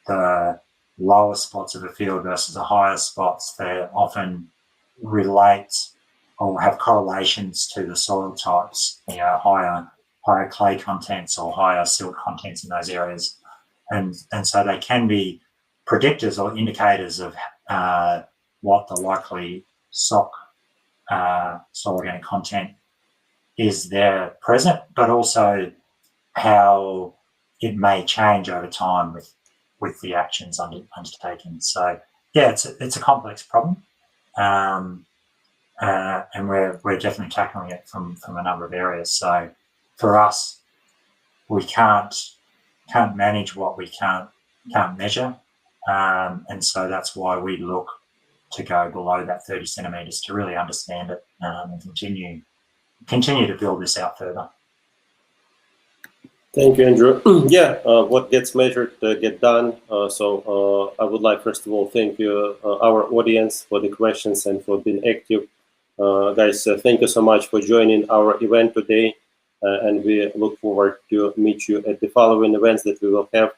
the lower spots of a field versus the higher spots, they often relate or have correlations to the soil types, higher clay contents or higher silt contents in those areas. And so they can be predictors or indicators of what the likely soil organic content is there present, but also how it may change over time with the actions undertaken. So it's a complex problem, and we're definitely tackling it from a number of areas. So for us, we can't manage what we can't measure, and so that's why we look to go below that 30 centimeters to really understand it, and continue to build this out further. Thank you, Andrew. What gets measured get done. So I would like, first of all, thank you our audience for the questions and for being active. Guys, thank you so much for joining our event today, and we look forward to meet you at the following events that we will have.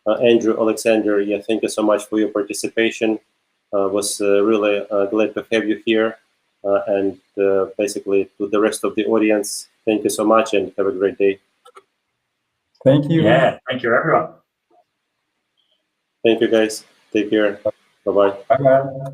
Andrew, Oleksandr, thank you so much for your participation. Was really glad to have you here, and basically to the rest of the audience, thank you so much and have a great day. Thank you. Yeah, thank you, everyone. Thank you, guys. Take care. Bye-bye. Bye-bye.